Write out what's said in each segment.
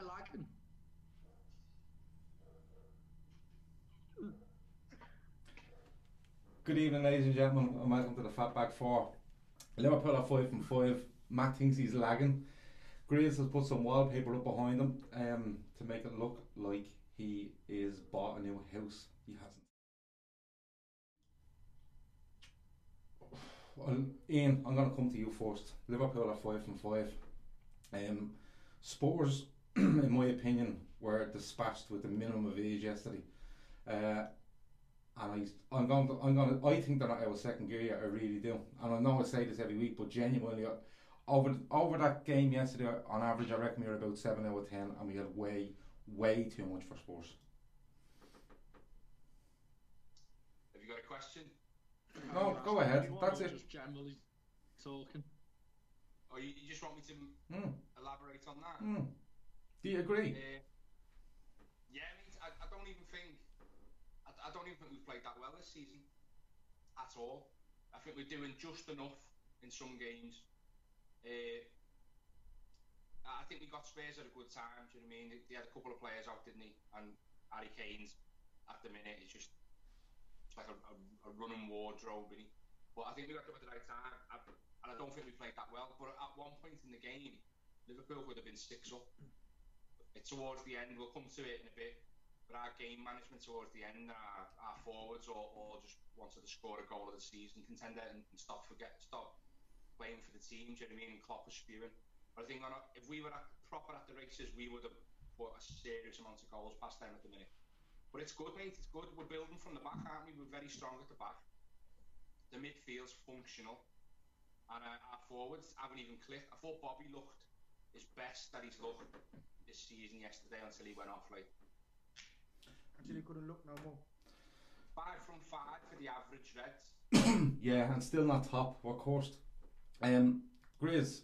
lagging? Good evening, ladies and gentlemen, and welcome to the FB4. Liverpool are 5 from 5. Matt thinks he's lagging. Graves has put some wallpaper up behind him to make it look like he is bought a new house. He hasn't. Well, Ian, I'm going to come to you first. Liverpool are 5 from 5. Spurs, in my opinion, were dispatched with the minimum of age yesterday. And I think they're not out of second gear yet. I really do. And I know I say this every week, but genuinely, over that game yesterday, on average, I reckon we were about 7 out of 10, and we had way too much for Spurs. Have you got a question? No, go ahead. That's it. Just generally talking. Or you just want me to elaborate on that? Do you agree? Yeah, I don't even think. I don't even think we've played that well this season at all. I think we're doing just enough in some games. I think we got Spurs at a good time. Do you know what I mean? They had a couple of players out, didn't he? And Harry Kane's at the minute it's just like a running wardrobe, isn't he? But I think we got them at the right time, and I don't think we played that well. But at one point in the game, Liverpool would have been 6 up. It's towards the end. We'll come to it in a bit. But our game management towards the end, our forwards all just wanted to score a goal of the season contender and stop playing for the team. Do you know what I mean? And Klopp was spewing. But I think if we were proper at the races, we would have put a serious amount of goals past them at the minute. But it's good, mate. It's good. We're building from the back, aren't we? We're very strong at the back. The midfield's functional, and our forwards haven't even clicked. I thought Bobby looked his best that he's looked this season yesterday until he went off like. Until he couldn't look no more. 5 from 5 for the average Reds. Yeah, and still not top. We're cursed. Grizz,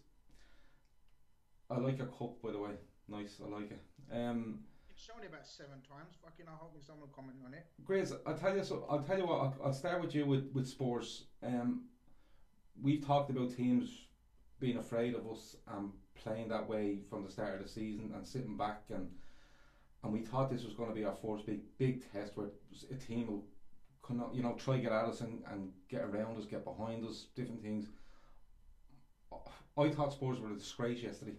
I like your cup, by the way. Nice, I like it. It's shown it about 7 times. Fucking, I hope someone comment on it. Grizz, I'll tell you what. I'll start with you with Spurs. We've talked about teams being afraid of us and playing that way from the start of the season and sitting back and we thought this was going to be our first big test where a team will try to get at us and get around us, get behind us, different things. I thought Spurs were a disgrace yesterday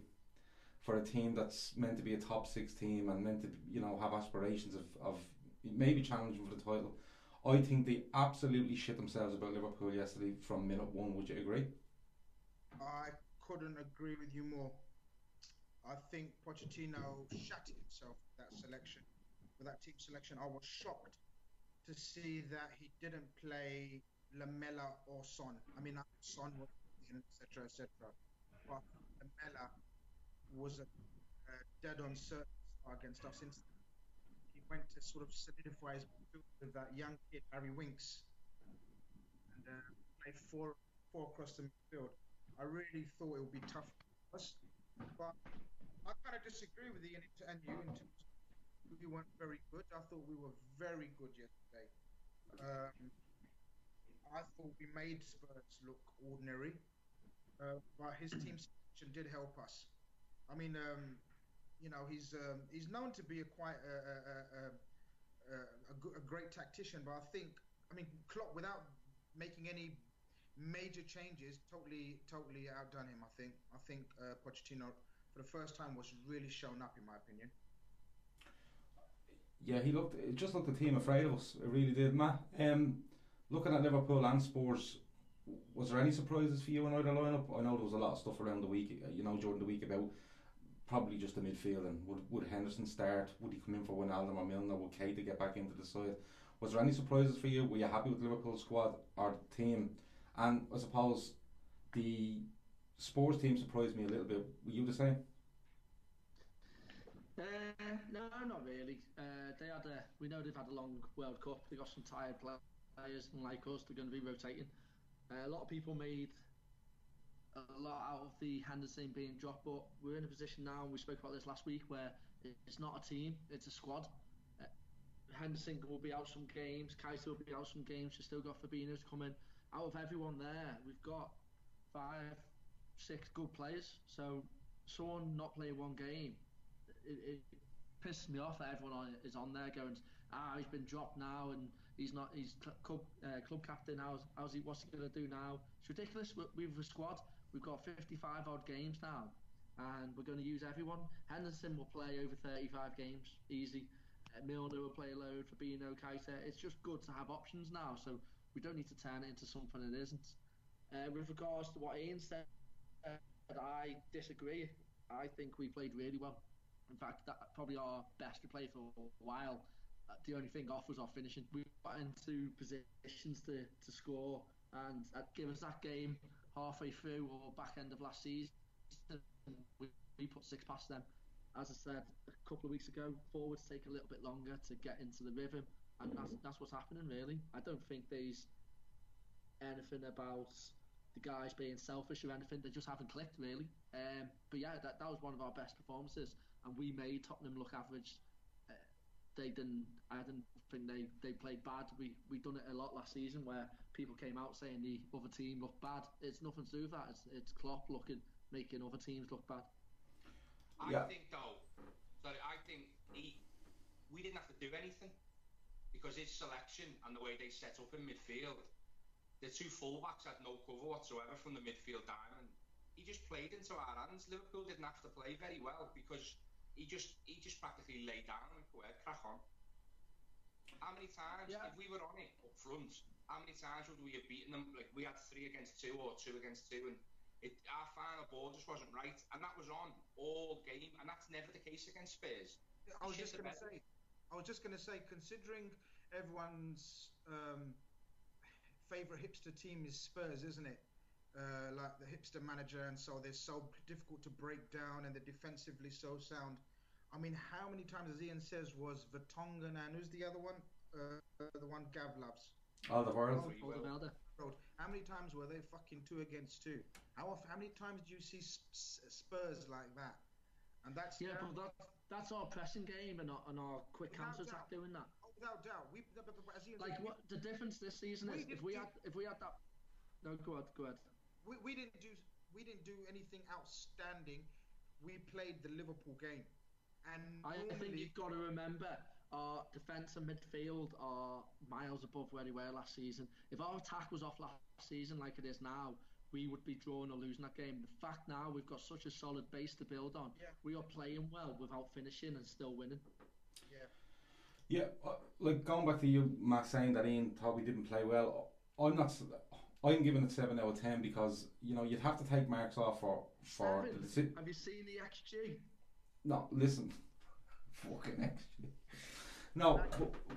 for a team that's meant to be a top 6 team and meant to have aspirations of maybe challenging for the title. I think they absolutely shit themselves about Liverpool yesterday from minute 1. Would you agree? I couldn't agree with you more. I think Pochettino shat himself with that selection, with that team selection. I was shocked to see that he didn't play Lamela or Son. I mean, Son was etc. But Lamela was a dead-on certain star against us. He went to sort of solidify his midfield with that young kid Harry Winks and played four across the midfield. I really thought it would be tough for us, but I kind of disagree with Ian and you in terms of we weren't very good. I thought we were very good yesterday. I thought we made Spurs look ordinary, but his team selection did help us. I mean, he's known to be a great tactician, but I mean, Klopp, without making any major changes, totally outdone him. I think Pochettino, for the first time, was really shown up, in my opinion. Yeah, it just looked a team afraid of us. It really did, Matt. Looking at Liverpool and Spurs, was there any surprises for you in either lineup? I know there was a lot of stuff around the week, during the week about probably just the midfield and would Henderson start? Would he come in for Wijnaldum or Milner? Would Keita get back into the side? Was there any surprises for you? Were you happy with Liverpool's squad or team? And I suppose the Spurs team surprised me a little bit. Were you the same? No, not really. We know they've had a long World Cup. They got some tired players, and like us, they're going to be rotating. A lot of people made a lot out of the Henderson being dropped, but we're in a position now, and we spoke about this last week, where it's not a team, it's a squad. Henderson will be out some games, Keita will be out some games, you've still got Fabinho's coming. Out of everyone there, we've got 5, 6 good players, so someone not playing one game, it pisses me off that everyone is on there going, he's been dropped now and he's not. He's club captain. What's he going to do now? It's ridiculous. We've a squad. We've got 55 odd games now, and we're going to use everyone. Henderson will play over 35 games easy. Milner will play a load. Fabinho, Keita. It's just good to have options now, so we don't need to turn it into something it isn't. With regards to what Ian said, I disagree. I think we played really well. In fact, that probably our best we played for a while. The only thing off was our finishing. We got into positions to score, and give us that game halfway through or back end of last season, we put 6 past them. As I said a couple of weeks ago, forwards take a little bit longer to get into the rhythm, and that's what's happening really. I don't think there's anything about the guys being selfish or anything. They just haven't clicked really. But yeah, that was one of our best performances, and we made Tottenham look average. I didn't think they played bad. We done it a lot last season where people came out saying the other team looked bad. It's nothing to do with that. It's Klopp making other teams look bad. I think we didn't have to do anything because his selection and the way they set up in midfield, the 2 fullbacks had no cover whatsoever from the midfield diamond. He just played into our hands. Liverpool didn't have to play very well because he just practically lay down and crack on. How many times, if we were on it up front, how many times would we have beaten them? Like we had 3 against 2 or 2 against 2, and our final ball just wasn't right, and that was on all game, and that's never the case against Spurs. I was just going to say, considering everyone's favourite hipster team is Spurs, isn't it? Like the hipster manager, and so they're so difficult to break down, and they're defensively so sound. I mean, how many times, as Ian says, was Vertonghen and who's the other one? The one Gav loves. Alderweireld. How many times were they fucking 2 against 2? How many times do you see Spurs like that? And that's but that's our pressing game and our quick counter attack doing that. Oh, without doubt. As Ian like said, what the difference this season is if we had that. No, go ahead. We didn't do anything outstanding. We played the Liverpool game, and I think you've got to remember our defence and midfield are miles above where they were last season. If our attack was off last season like it is now, we would be drawing or losing that game. The fact now we've got such a solid base to build on. Yeah. We are playing well without finishing and still winning. Yeah, like going back to you, Matt, saying that Ian thought we didn't play well. I'm giving it 7 out of 10 because you'd have to take marks off for the. Have you seen the XG? No, listen, fucking XG. No,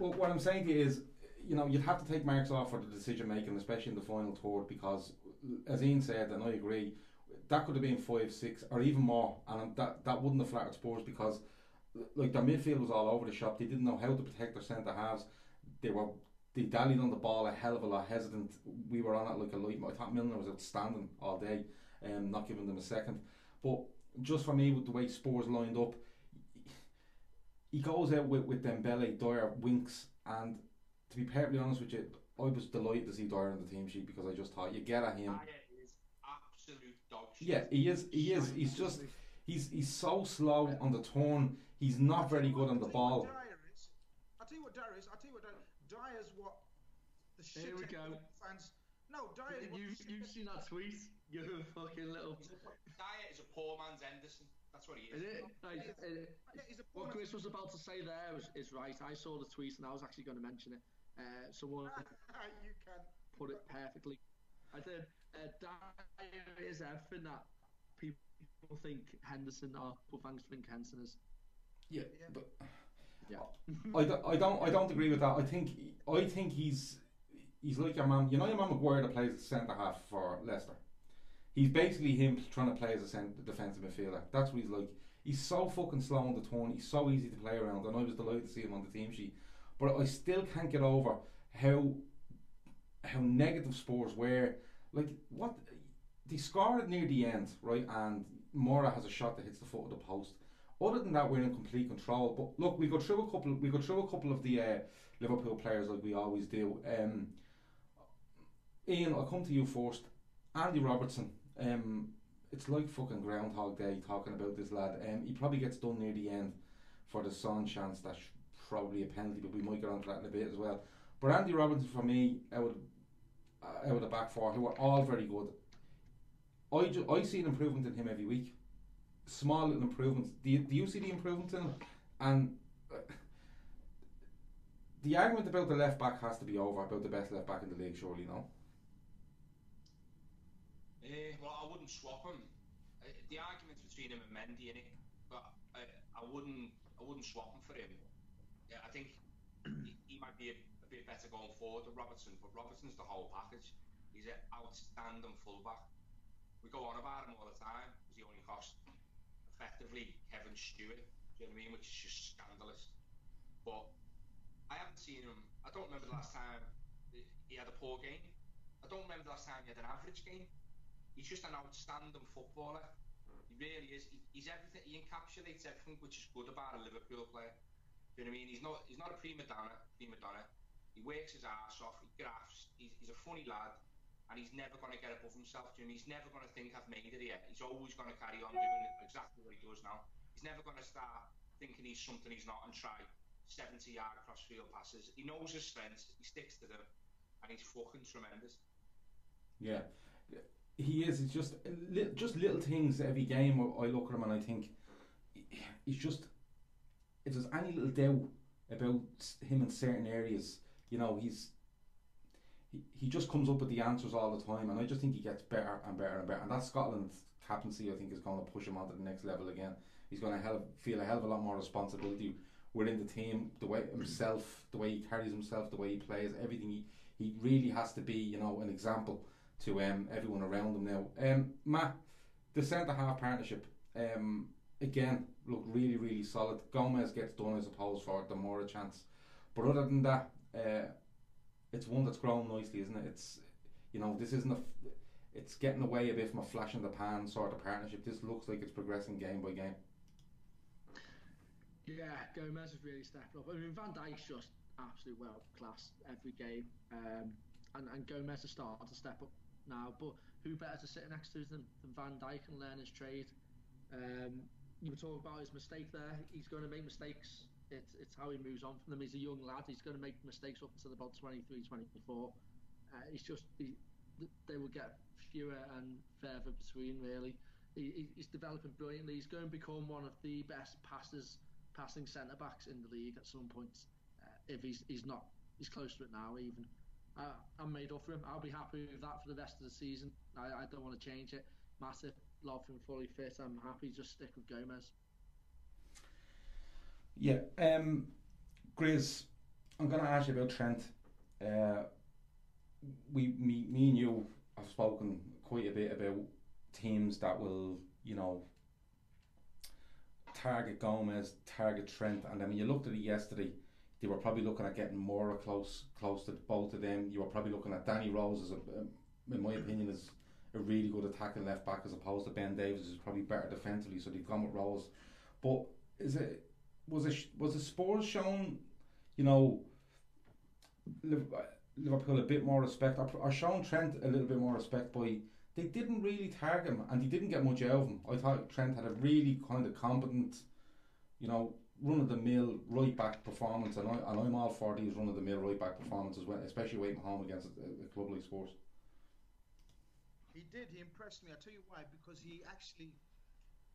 but what I'm saying to you is, you'd have to take marks off for the decision making, especially in the final third, because as Ian said, and I agree, that could have been 5-6 or even more, and that wouldn't have flattered Spurs because like their midfield was all over the shop. They didn't know how to protect their centre halves. They dallied on the ball a hell of a lot, hesitant. We were on it like a light. I thought Milner was outstanding all day, not giving them a second. But just for me, with the way Spurs lined up, he goes out with Dembele, Dyer, Winks, and to be perfectly honest with you, I was delighted to see Dyer on the team sheet because I just thought you get at him. Dyer is absolute dog shit. Yeah, he is. He's just he's so slow on the turn. He's not very good on the ball. I'll tell you what Dyer is. Dyer's what the shit. Here we go. Fans. No, Dyer. You've seen that tweet? You fucking little. Dyer is a poor man's Henderson. That's what he is. What Chris was about to say there is right. I saw the tweet and I was actually going to mention it. Someone you can put it perfectly. I did. Dyer is everything that people think Henderson or fans think Henderson is. Yeah, but. Yeah. I don't agree with that. I think he's like your man. You know your man Maguire that plays centre half for Leicester. He's basically him trying to play as a defensive midfielder. That's what he's like. He's so fucking slow on the turn. He's so easy to play around, and I was delighted to see him on the team sheet. But I still can't get over how negative Spurs were. Like what they scored near the end, right? And Mora has a shot that hits the foot of the post. Other than that, we're in complete control. But look, we go through a couple of the Liverpool players like we always do. Ian, I'll come to you first. Andy Robertson. it's like fucking Groundhog Day talking about this lad. He probably gets done near the end for the Son chance. That's probably a penalty, but we might get onto that in a bit as well. But Andy Robertson for me, out of the back four, who are all very good. I see an improvement in him every week. Small little improvements. Do you see the improvements in him? And the argument about the left back has to be over, about the best left back in the league, surely, no? Well, I wouldn't swap him. The argument's between him and Mendy, innit? But I wouldn't swap him for him. Yeah, I think he might be a bit better going forward than Robertson, but Robertson's the whole package. He's an outstanding fullback. We go on about him all the time because he only cost effectively Kevin Stewart. Do you know what I mean? Which is just scandalous. But I haven't seen him. I don't remember the last time he had a poor game. I don't remember the last time he had an average game. He's just an outstanding footballer. He really is. He's everything. He encapsulates everything which is good about a Liverpool player. Do you know what I mean? He's not a prima donna. He works his arse off. He grafts. He's a funny lad, and he's never going to get above himself. Do you know what I mean? He's never going to think I've made it yet. He's always going to carry on doing exactly what he does now. He's never going to start thinking he's something he's not and try 70-yard cross-field passes. He knows his strengths. He sticks to them, and he's fucking tremendous. Yeah. He is. It's just little things every game. I look at him and I think he's just. If there's any little doubt about him in certain areas, you know, he just comes up with the answers all the time, and I just think he gets better and better and better. And that Scotland captaincy, I think, is going to push him onto the next level again. He's going to feel a hell of a lot more responsibility within the team, the way he carries himself, the way he plays, everything. He really has to be, you know, an example to everyone around him now. Matt, the centre-half partnership, again, look really, really solid. Gomez gets done, I suppose, for the more a chance. But other than that, it's one that's grown nicely, isn't it? It's, you know, this isn't it's getting away a bit from a flash in the pan sort of partnership. This looks like it's progressing game by game. Yeah, Gomez has really stepped up. I mean, Van Dijk's just absolute world class every game, and Gomez is starting to step up now. But who better to sit next to than Van Dijk and learn his trade? You were talking about his mistake there. He's going to make mistakes. It's how he moves on from them. He's a young lad. He's going to make mistakes up until about 23, 24. They will get fewer and further between, really. He's developing brilliantly. He's going to become one of the best passing centre backs in the league at some point. If he's not, he's close to it now. Even I'm made up for him. I'll be happy with that for the rest of the season. I don't want to change it. Massive love him fully fit. I'm happy. Just stick with Gomez. Yeah, Grizz, I'm going to ask you about Trent. Me and you have spoken quite a bit about teams that will, you know, target Gomez, target Trent, and then when you looked at it yesterday, they were probably looking at getting more close to both of them. You were probably looking at Danny Rose as in my opinion, is a really good attacking left back as opposed to Ben Davies, who's probably better defensively. So they've gone with Rose. But was the Spurs shown, you know, Liverpool a bit more respect, or shown Trent a little bit more respect by they didn't really target him and he didn't get much out of him. I thought Trent had a really kind of competent, you know, run-of-the-mill right-back performance, and I'm all for these run-of-the-mill right-back performances, especially away from home against a club like Spurs. He did. He impressed me. I'll tell you why. Because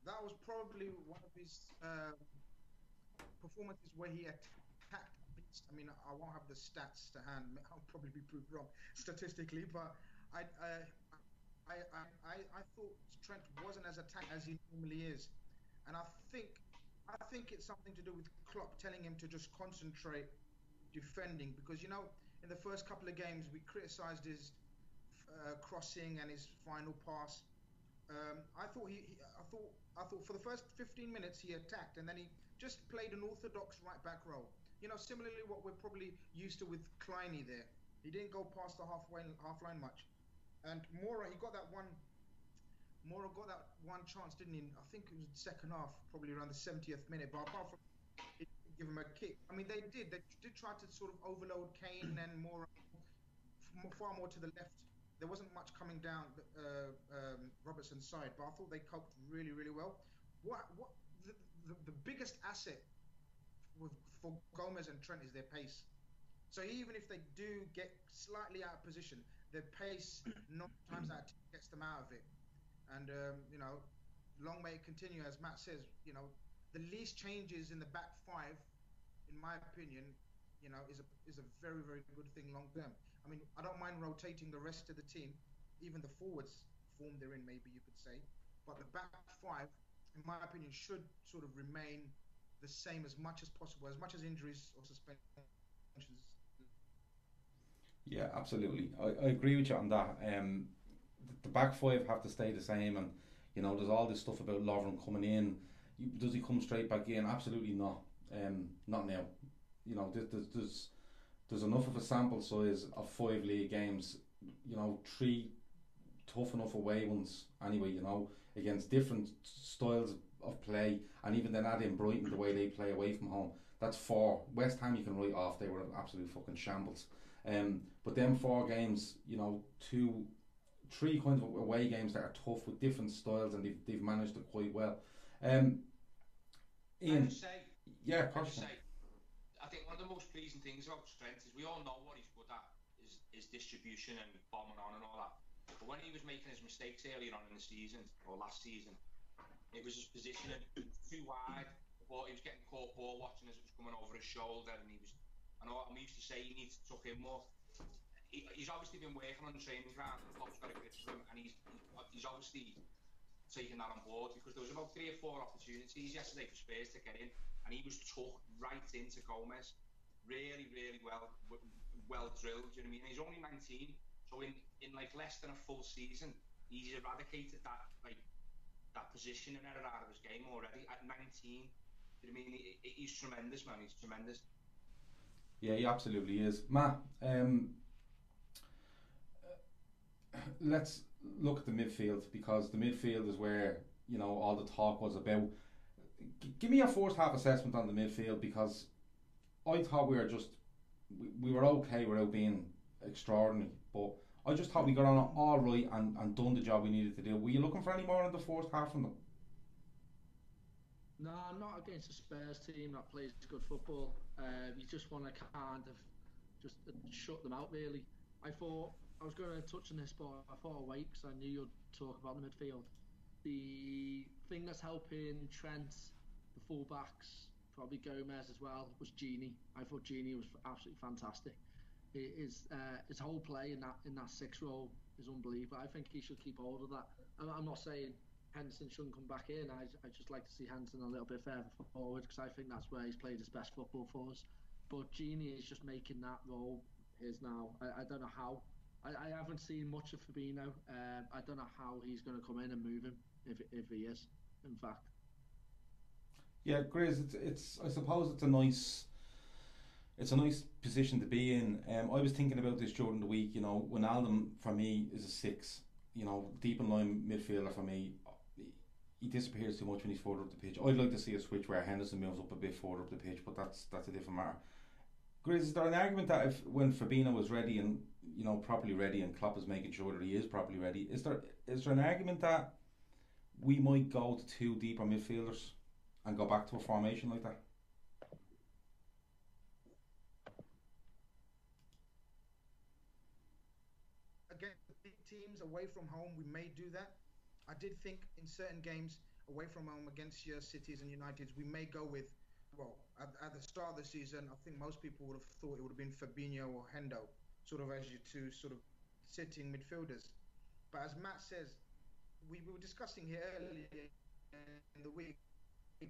that was probably one of his performances where he attacked. I mean, I won't have the stats to hand. I'll probably be proved wrong statistically, but I thought Trent wasn't as attacked as he normally is, and I think it's something to do with Klopp telling him to just concentrate defending, because, you know, in the first couple of games we criticised his crossing and his final pass. I thought for the first 15 minutes he attacked, and then he just played an orthodox right back role. You know, similarly what we're probably used to with Kleiny there. He didn't go past the half line much. And Moura got that one chance, didn't he? I think it was the second half, probably around the 70th minute. But apart from it, give him a kick. I mean, they did try to sort of overload Kane and Moura far more to the left there wasn't much coming down Robertson's side, but I thought they coped really, really well. What the biggest asset for Gomez and Trent is their pace. So even if they do get slightly out of position, their pace 9 times out of 10 gets them out of it. And long may it continue, as Matt says. The least changes in the back 5, in my opinion, is a very, very good thing long term. I mean, I don't mind rotating the rest of the team, even the forwards form they're in, maybe you could say, but the back 5, in my opinion, should sort of remain the same as much as possible, as much as injuries or suspensions. Yeah, absolutely. I agree with you on that. The back 5 have to stay the same, and there's all this stuff about Lovren coming in. Does he come straight back in? Absolutely not. Not now. There's enough of a sample size of 5 league games. 3 tough enough away ones anyway. Against different styles of play, and even then add in Brighton, the way they play away from home. That's 4. West Ham you can write off. They were an absolute fucking shambles. But them 4 games, 2, 3 kind of away games that are tough with different styles, and they've managed it quite well. Ian, I think one of the most pleasing things about Trent is we all know what he's good at is distribution and bombing on and all that. But when he was making his mistakes earlier on in the season or last season, it was his positioning too wide. But he was getting caught ball watching as it was coming over his shoulder, and we used to say he needs to tuck in more. He's obviously been working on the training ground, and the club's got a grip for him, and he's obviously taking that on board, because there was about 3 or 4 opportunities yesterday for Spurs to get in, and he was tucked right into Gomez, really, really well drilled. Do you know what I mean? He's only 19, so in like less than a full season, he's eradicated that positioning error out of his game already at 19. Do you know what I mean? He's tremendous, man. He's tremendous. Yeah, he absolutely is. Matt, let's look at the midfield, because the midfield is where all the talk was about. Give me your first half assessment on the midfield, because I thought we were okay without being extraordinary, but I just thought we got on all right and done the job we needed to do. Were you looking for any more in the first half from them? No, not against a Spurs team that plays good football. You just want to kind of just shut them out, really. I thought I was going to touch on this, but I thought I'd wait because I knew you'd talk about the midfield. The thing that's helping Trent, the full-backs, probably Gomez as well, was Gini. I thought Gini was absolutely fantastic. His whole play in that 6 role is unbelievable. I think he should keep hold of that. I'm not saying Henderson shouldn't come back in. I just like to see Henderson a little bit further forward, because I think that's where he's played his best football for us. But Gini is just making that role his now. I don't know how. I haven't seen much of Fabinho. I don't know how he's going to come in and move him, if he is, in fact. Yeah, Grizz, it's I suppose it's a nice position to be in. I was thinking about this during the week. Wijnaldum for me is a 6. Deep in line midfielder for me. He disappears too much when he's further up the pitch. I'd like to see a switch where Henderson moves up a bit further up the pitch, but that's a different matter. Grizz, is there an argument that when Fabinho was ready and properly ready, and Klopp is making sure that he is properly ready, is there an argument that we might go to 2 deeper midfielders and go back to a formation like that? Against big teams away from home, we may do that. I did think in certain games away from home against your Cities and Uniteds, we may go with, at the start of the season, I think most people would have thought it would have been Fabinho or Hendo, sort of as your 2 sort of sitting midfielders. But as Matt says, we were discussing here earlier in the week, in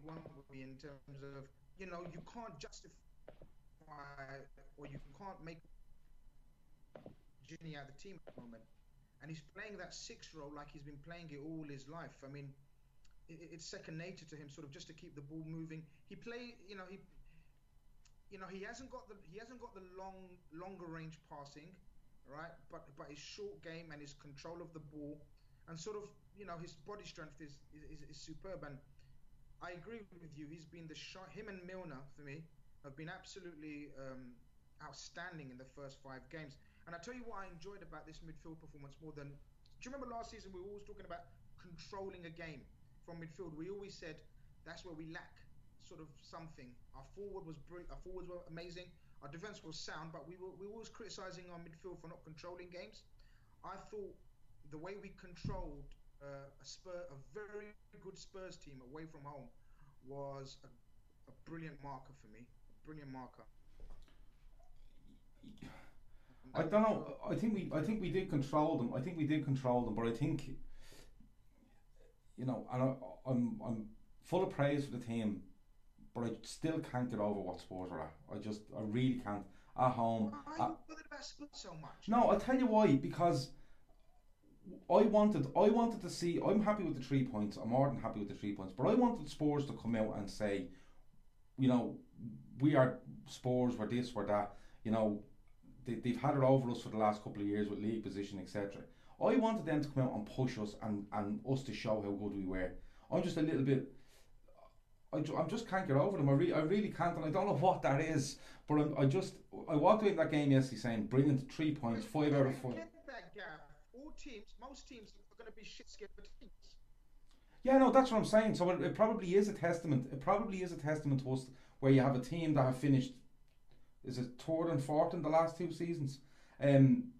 terms of, you can't justify, or you can't make Gini out of the team at the moment. And he's playing that 6 role like he's been playing it all his life. I mean, it's second nature to him, sort of just to keep the ball moving. He hasn't got the longer range passing, right? But his short game and his control of the ball, and sort of his body strength is superb. And I agree with you. He's been him and Milner for me have been absolutely outstanding in the first 5 games. And I tell you what I enjoyed about this midfield performance more than. Do you remember last season we were always talking about controlling a game from midfield? We always said that's where we lack sort of something. Our forward was brilliant. Our forwards were amazing. Our defense was sound, but we were always criticizing our midfield for not controlling games. I thought the way we controlled a very good Spurs team away from home was a brilliant marker for me. A brilliant marker. I don't know. I think we did control them. But I think, you know, and I'm full of praise for the team, but I still can't get over what Spurs are at. I really can't. At home. Why are you bothered about Spurs so much? No, I'll tell you why. Because I wanted to see. I'm happy with the 3 points. I'm more than happy with the 3 points. But I wanted Spurs to come out and say, you know, we are Spurs. We're this. We're that. You know. They've had it over us for the last couple of years with league position, etc. I wanted them to come out and push us and us to show how good we were. I'm just a little bit. I just can't get over them. I really can't, and I don't know what that is. But I walked away in that game yesterday saying, brilliant, 3 points, 5 out of 5. Get that, Gav. Most teams are going to be shit scared for teams. Yeah, no, that's what I'm saying. So it probably is a testament. It probably is a testament to us where you have a team that have finished. Is it third and fourth in the last 2 seasons? And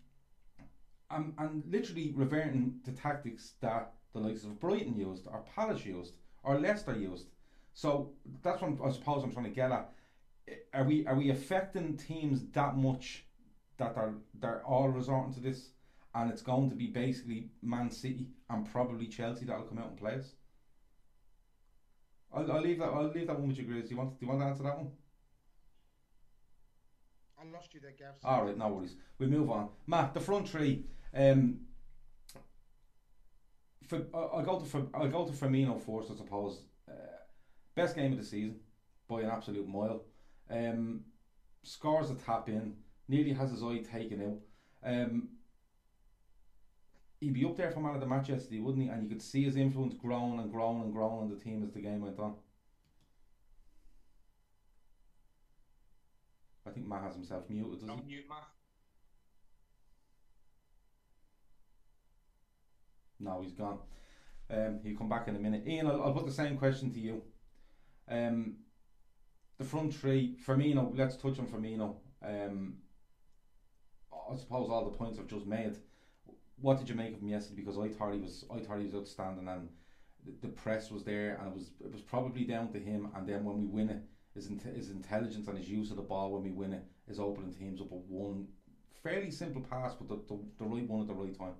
literally reverting to tactics that the likes of Brighton used, or Palace used, or Leicester used. So that's what I suppose I'm trying to get at. Are we affecting teams that much that they're all resorting to this, and it's going to be basically Man City and probably Chelsea that'll come out and play us? I'll leave that one with you, Grace. Do you want to answer that one? I lost you there, Gav. All right, no worries. We move on. Matt, the front three. I'll go to Firmino first, I suppose. Best game of the season by an absolute mile. Scores a tap in. Nearly has his eye taken out. He'd be up there for man of the match yesterday, wouldn't he? And you could see his influence growing and growing and growing on the team as the game went on. I think Matt has himself muted, doesn't he? Mute, Matt. No, he's gone. He'll come back in a minute. Ian, I'll put the same question to you. The front three, Firmino. Let's touch on Firmino. I suppose all the points I've just made. What did you make of him yesterday? Because I thought he was outstanding, and the press was there, and it was probably down to him. And then when we win it, his intelligence and his use of the ball when we win it is opening teams up with one fairly simple pass, but the right one at the right time.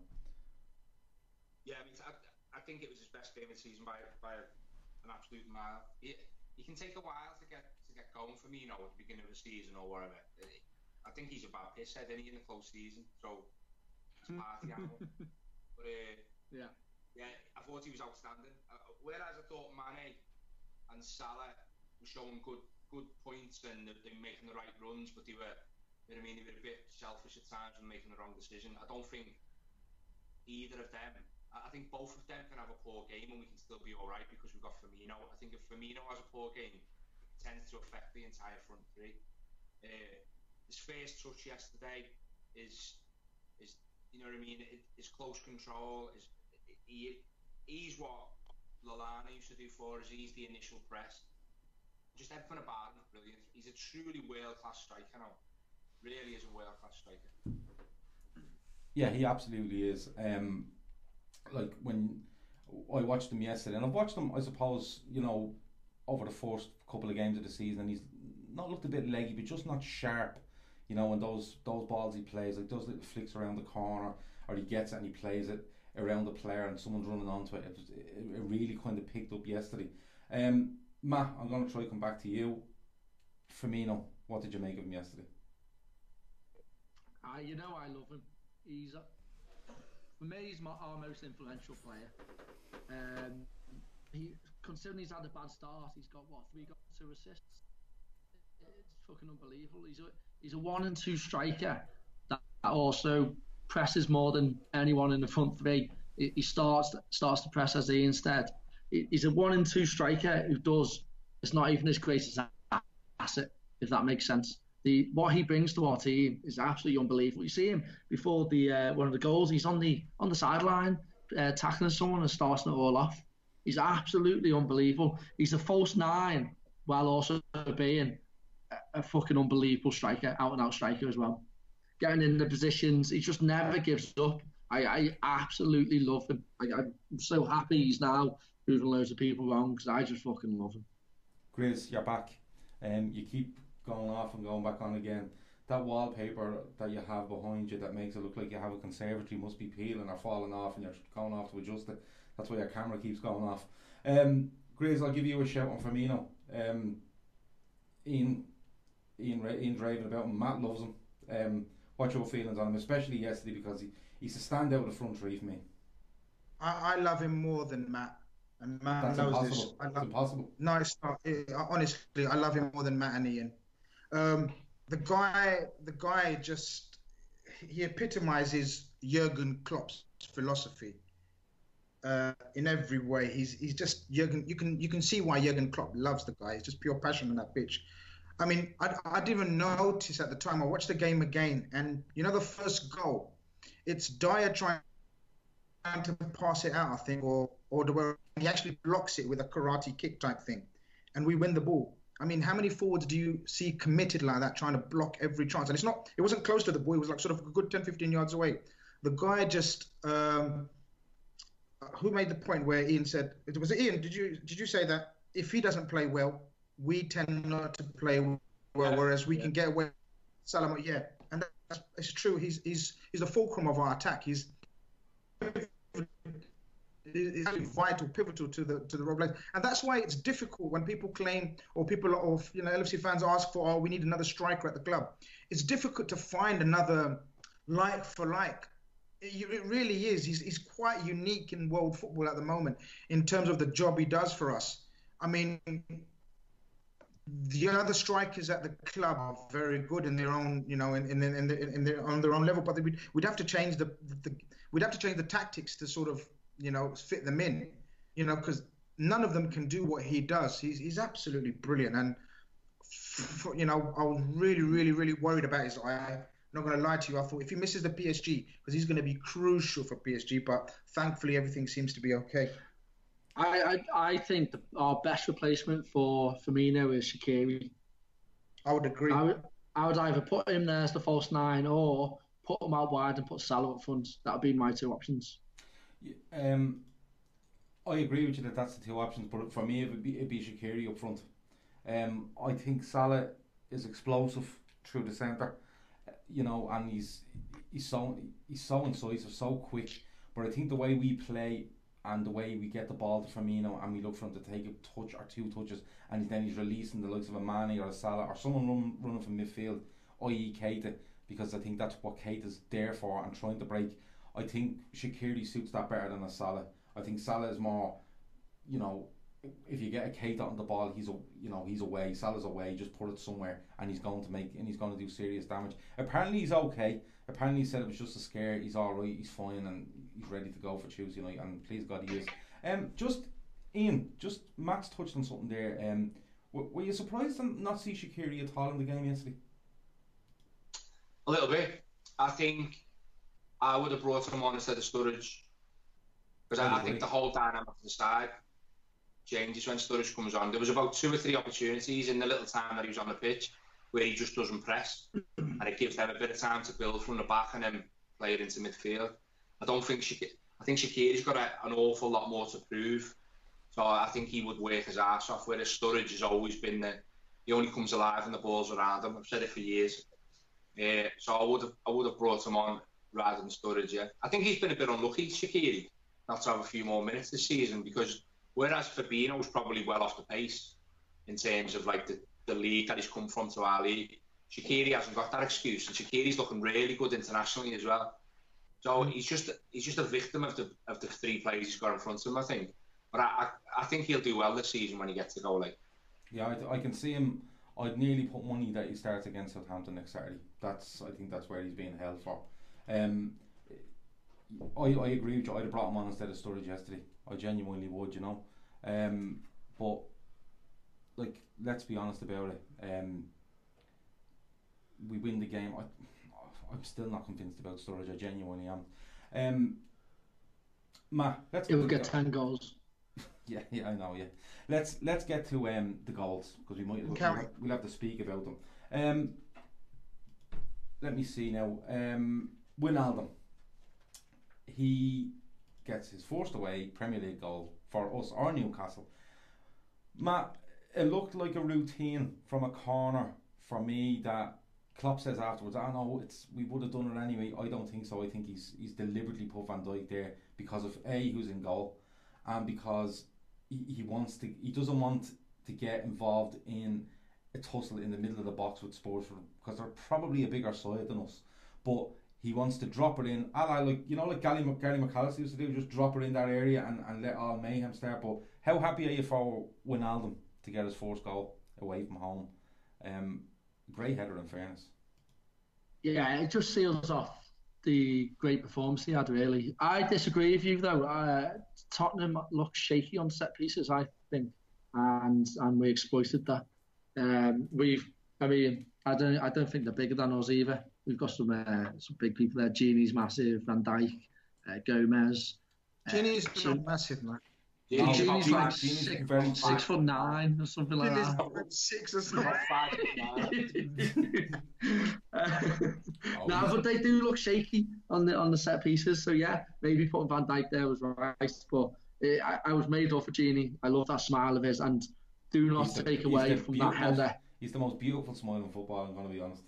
Yeah, I mean, I think it was his best game of the season by an absolute mile. He can take a while to get going for me, you know, at the beginning of the season or whatever. I think he's about piss head in a close season, so it's a party animal. But yeah, I thought he was outstanding. Whereas I thought Mane and Salah were showing good points and they were making the right runs, but they were a bit selfish at times and making the wrong decision. I don't think either of them. I think both of them can have a poor game and we can still be all right because we've got Firmino. I think if Firmino has a poor game, it tends to affect the entire front three. His first touch yesterday is you know what I mean? His close control he's what Lallana used to do for us. He's the initial press. Just everything about him is brilliant. He's a truly world-class striker now. Really is a world-class striker. Yeah, he absolutely is. Like when I watched him yesterday, and I've watched him, I suppose, you know, over the first couple of games of the season, and he's not looked a bit leggy, but just not sharp. You know, and those balls he plays, like those little flicks around the corner, or he gets it and he plays it around the player, and someone's running onto it. It really kind of picked up yesterday. Matt, I'm going to try to come back to you. Firmino, what did you make of him yesterday? You know I love him. For me, he's our most influential player. Considering he's had a bad start, he's got 3 goals, 2 assists. It's fucking unbelievable. He's a 1 and 2 striker that also presses more than anyone in the front three. He starts to press as he instead. He's a 1 and 2 striker who does. It's not even his greatest asset, if that makes sense. what he brings to our team is absolutely unbelievable. You see him before the one of the goals. He's on the sideline tackling someone and starting it all off. He's absolutely unbelievable. He's a false nine while also being a fucking unbelievable striker, out and out striker as well. Getting in the positions, he just never gives up. I absolutely love him. I'm so happy he's now proving loads of people wrong because I just fucking love him. Grizz, you're back. You keep going off and going back on again. That wallpaper that you have behind you that makes it look like you have a conservatory must be peeling or falling off and you're going off to adjust it. That's why your camera keeps going off. Grizz, I'll give you a shout on Firmino. Ian raving about him. Matt loves him. What's your feelings on him, especially yesterday, because he's a standout of the front three for me. I love him more than Matt. And Matt That's knows impossible. this. It's impossible. No, it's not. Honestly, I love him more than Matt and Ian. The guy just, he epitomizes Jurgen Klopp's philosophy in every way. He's just Jurgen. You can see why Jurgen Klopp loves the guy. It's just pure passion on that pitch. I mean, I didn't even notice at the time. I watched the game again, and you know the first goal, it's Dyer trying to pass it out, I think, or the way he actually blocks it with a karate kick type thing, and we win the ball. I mean, how many forwards do you see committed like that, trying to block every chance? And it wasn't close to the ball. It was like sort of a good 10, 15 yards away. The guy just, who made the point where Ian said, was it Ian? Did you say that if he doesn't play well, we tend not to play well, whereas we can get away with Salah? Yeah, and it's true. He's the fulcrum of our attack. He's vital, pivotal to the role players, and that's why it's difficult when people claim, or LFC fans ask for, we need another striker at the club. It's difficult to find another like for like. It really is. He's quite unique in world football at the moment in terms of the job he does for us. I mean, the other strikers at the club are very good in their own, on their own level, but we'd have to change the tactics to sort of, fit them in, because none of them can do what he does. He's absolutely brilliant, and I was really, really, really worried about his eye. I'm not going to lie to you. I thought if he misses the PSG, because he's going to be crucial for PSG, but thankfully everything seems to be okay. I think our best replacement for Firmino is Shaqiri. I would agree. I would either put him there as the false nine or put him out wide and put Salah up front. That would be my two options. I agree with you that that's the two options, but for me it'd be Shaqiri up front. I think Salah is explosive through the centre, and he's so incisive, so quick. But I think the way we play and the way we get the ball to Firmino and we look for him to take a touch or two touches, and then he's releasing the likes of a Mane or a Salah or someone running from midfield, i.e. Keita, because I think that's what Keita's there for and trying to break. I think Shaqiri suits that better than a Salah. I think Salah is more, if you get a Keita on the ball, he's away. Salah's away. Just put it somewhere, and he's going to do serious damage. Apparently he's okay. Apparently he said it was just a scare. He's all right. He's fine, and he's ready to go for Tuesday night. And please God he is. Ian, Matt's touched on something there. Were you surprised to not see Shaqiri at all in the game yesterday? A little bit. I think I would have brought him on instead of Sturridge, because I think the whole dynamic of the side changes when Sturridge comes on. There was about 2 or 3 opportunities in the little time that he was on the pitch where he just doesn't press, and it gives them a bit of time to build from the back and then play it into midfield. I think Shaqiri's got an awful lot more to prove, so I think he would work his ass off, whereas Sturridge has always been he only comes alive when the ball's around him. I've said it for years. So I would have brought him on rather than Sturridge. Yeah, I think he's been a bit unlucky, Shaqiri, not to have a few more minutes this season, because whereas Fabinho's probably well off the pace in terms of like the league that he's come from to our league, Shaqiri hasn't got that excuse, and Shaqiri's looking really good internationally as well. So he's just a victim of the 3 players he's got in front of him, I think. But I think he'll do well this season when he gets to go. Yeah, I can see him. I'd nearly put money that he starts against Southampton next Saturday. I think that's where he's being held for. I agree with you. I'd have brought him on instead of Sturridge yesterday. I genuinely would, but let's be honest about it. we win the game. I'm still not convinced about Sturridge. I genuinely am. Matt, it will get 10 goals. Yeah, I know. Yeah, let's get to the goals, because we'll have to speak about them. Let me see now. Wijnaldum, he gets his first away Premier League goal for us or Newcastle. Matt, it looked like a routine from a corner for me that Klopp says afterwards, no, we would have done it anyway. I don't think so. I think he's deliberately put Van Dijk there because of who's in goal, and because he doesn't want to get involved in a tussle in the middle of the box with Spurs, because they're probably a bigger side than us. But he wants to drop it in, like Gary McAllister used to do, just drop it in that area and let all mayhem start. But how happy are you for Wijnaldum to get his first goal away from home? Great header, in fairness. Yeah, it just seals off the great performance he had, really. I disagree with you, though. Tottenham looked shaky on set pieces, I think, and we exploited that. I don't think they're bigger than us either. We've got some big people there. Gini's massive, Van Dijk, Gomez. Gini's not massive, man. Gini's like 6'9" or something like that. 6 or something. No, but they do look shaky on the set pieces. So yeah, maybe putting Van Dijk there was right. But I was made up for Gini. I love that smile of his, and do not take away from that header. He's the most beautiful smile in football, I'm going to be honest.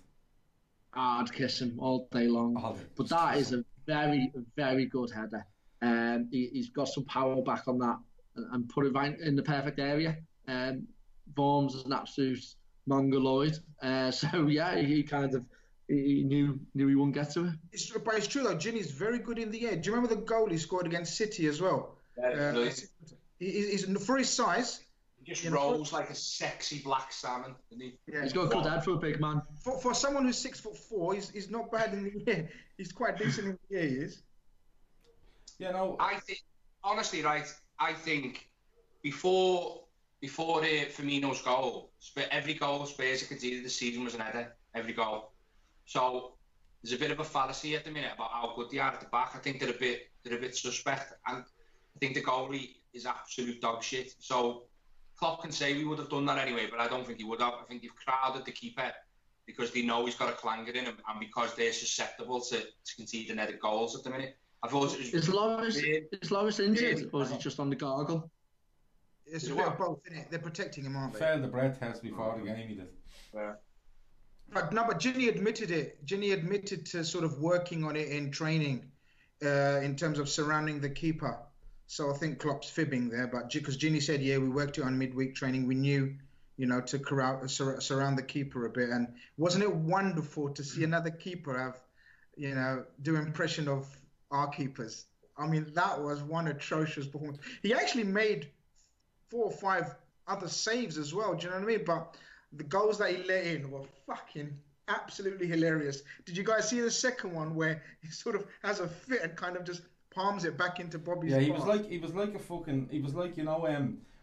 I'd kiss him all day long. But that is a very, very good header. He's got some power back on that and put it right in the perfect area. Vorms is an absolute mongoloid. So yeah, he knew he wouldn't get to it. But it's true though, Gini's very good in the air. Do you remember the goal he scored against City as well? He's for his size. He just rolls like a sexy black salmon, doesn't he? Yeah, he's got a good head for a big man. For someone who's 6'4", he's not bad in the air. He's quite decent in the air, he is. Yeah, no. I think, honestly, right, I think before Firmino's goal, every goal Spurs conceded this season was an header, every goal. So there's a bit of a fallacy at the minute about how good they are at the back. I think they're a bit suspect, and I think the goalie is absolute dog shit. So Klopp can say we would have done that anyway, but I don't think he would have. I think they've crowded the keeper because they know he's got a clanger in him, and because they're susceptible to conceding headed goals at the minute. I thought it was is Loris injured, or is he just on the gargle? It's a bit of both, isn't it? They're protecting him, aren't they? Failed the breath test before the game, he did. Yeah. But Gini admitted it. Gini admitted to sort of working on it in training, in terms of surrounding the keeper. So I think Klopp's fibbing there, but because Gini said, yeah, we worked it on midweek training. We knew, to surround the keeper a bit. And wasn't it wonderful to see another keeper have, do impression of our keepers? I mean, that was one atrocious performance. He actually made 4 or 5 other saves as well. Do you know what I mean? But the goals that he let in were fucking absolutely hilarious. Did you guys see the second one where he sort of has a fit and kind of just palms it back into Bobby's he was like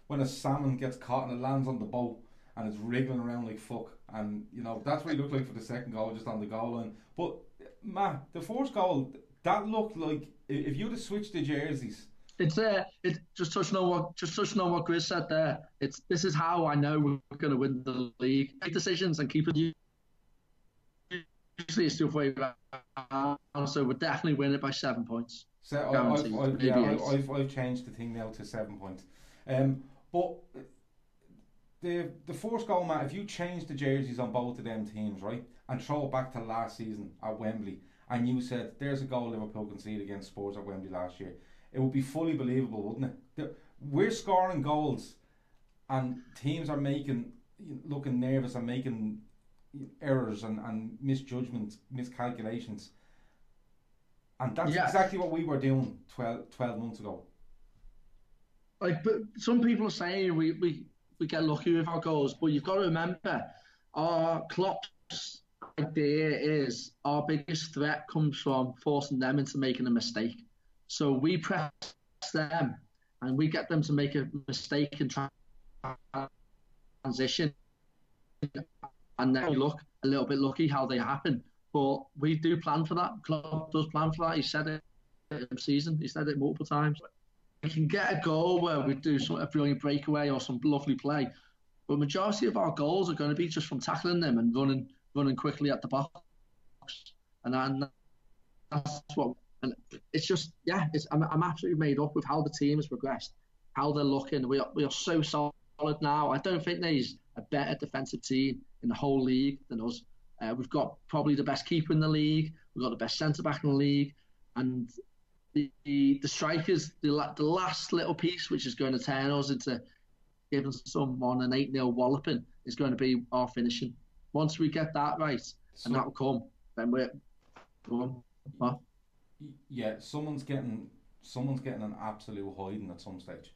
when a salmon gets caught and it lands on the boat and it's wriggling around like fuck, and that's what he looked like for the second goal, just on the goal line. But Matt, the first goal, that looked like if you'd have switched the jerseys. It's just touching on what Grizz said there. This is how I know we're going to win the league. Make decisions and keep it. Usually it's the other way around, so we'll definitely win it by 7 points. So I've changed the thing now to 7 points. But the first goal, Matt, if you change the jerseys on both of them teams, right, and throw it back to last season at Wembley, and you said there's a goal Liverpool conceded against Spurs at Wembley last year, it would be fully believable, wouldn't it? We're scoring goals, and teams are looking nervous and making errors and misjudgments, miscalculations. And that's exactly what we were doing 12 months ago. But some people are saying we get lucky with our goals, but you've got to remember, our Klopp's idea is our biggest threat comes from forcing them into making a mistake. So we press them, and we get them to make a mistake and transition. and then we look a little bit lucky how they happen. But we do plan for that. Klopp does plan for that. He said it in the season. He said it multiple times. We can get a goal where we do a brilliant breakaway or some lovely play, but the majority of our goals are going to be just from tackling them and running quickly at the box. And that's what. And it's just, I'm absolutely made up with how the team has progressed, how they're looking. We are so solid now. I don't think there's a better defensive team in the whole league than us. We've got probably the best keeper in the league. We've got the best centre back in the league, and the strikers, the last little piece which is going to turn us into giving someone an 8-0 walloping is going to be our finishing. Once we get that right, and that will come, then we're done. Yeah, someone's getting an absolute hiding at some stage,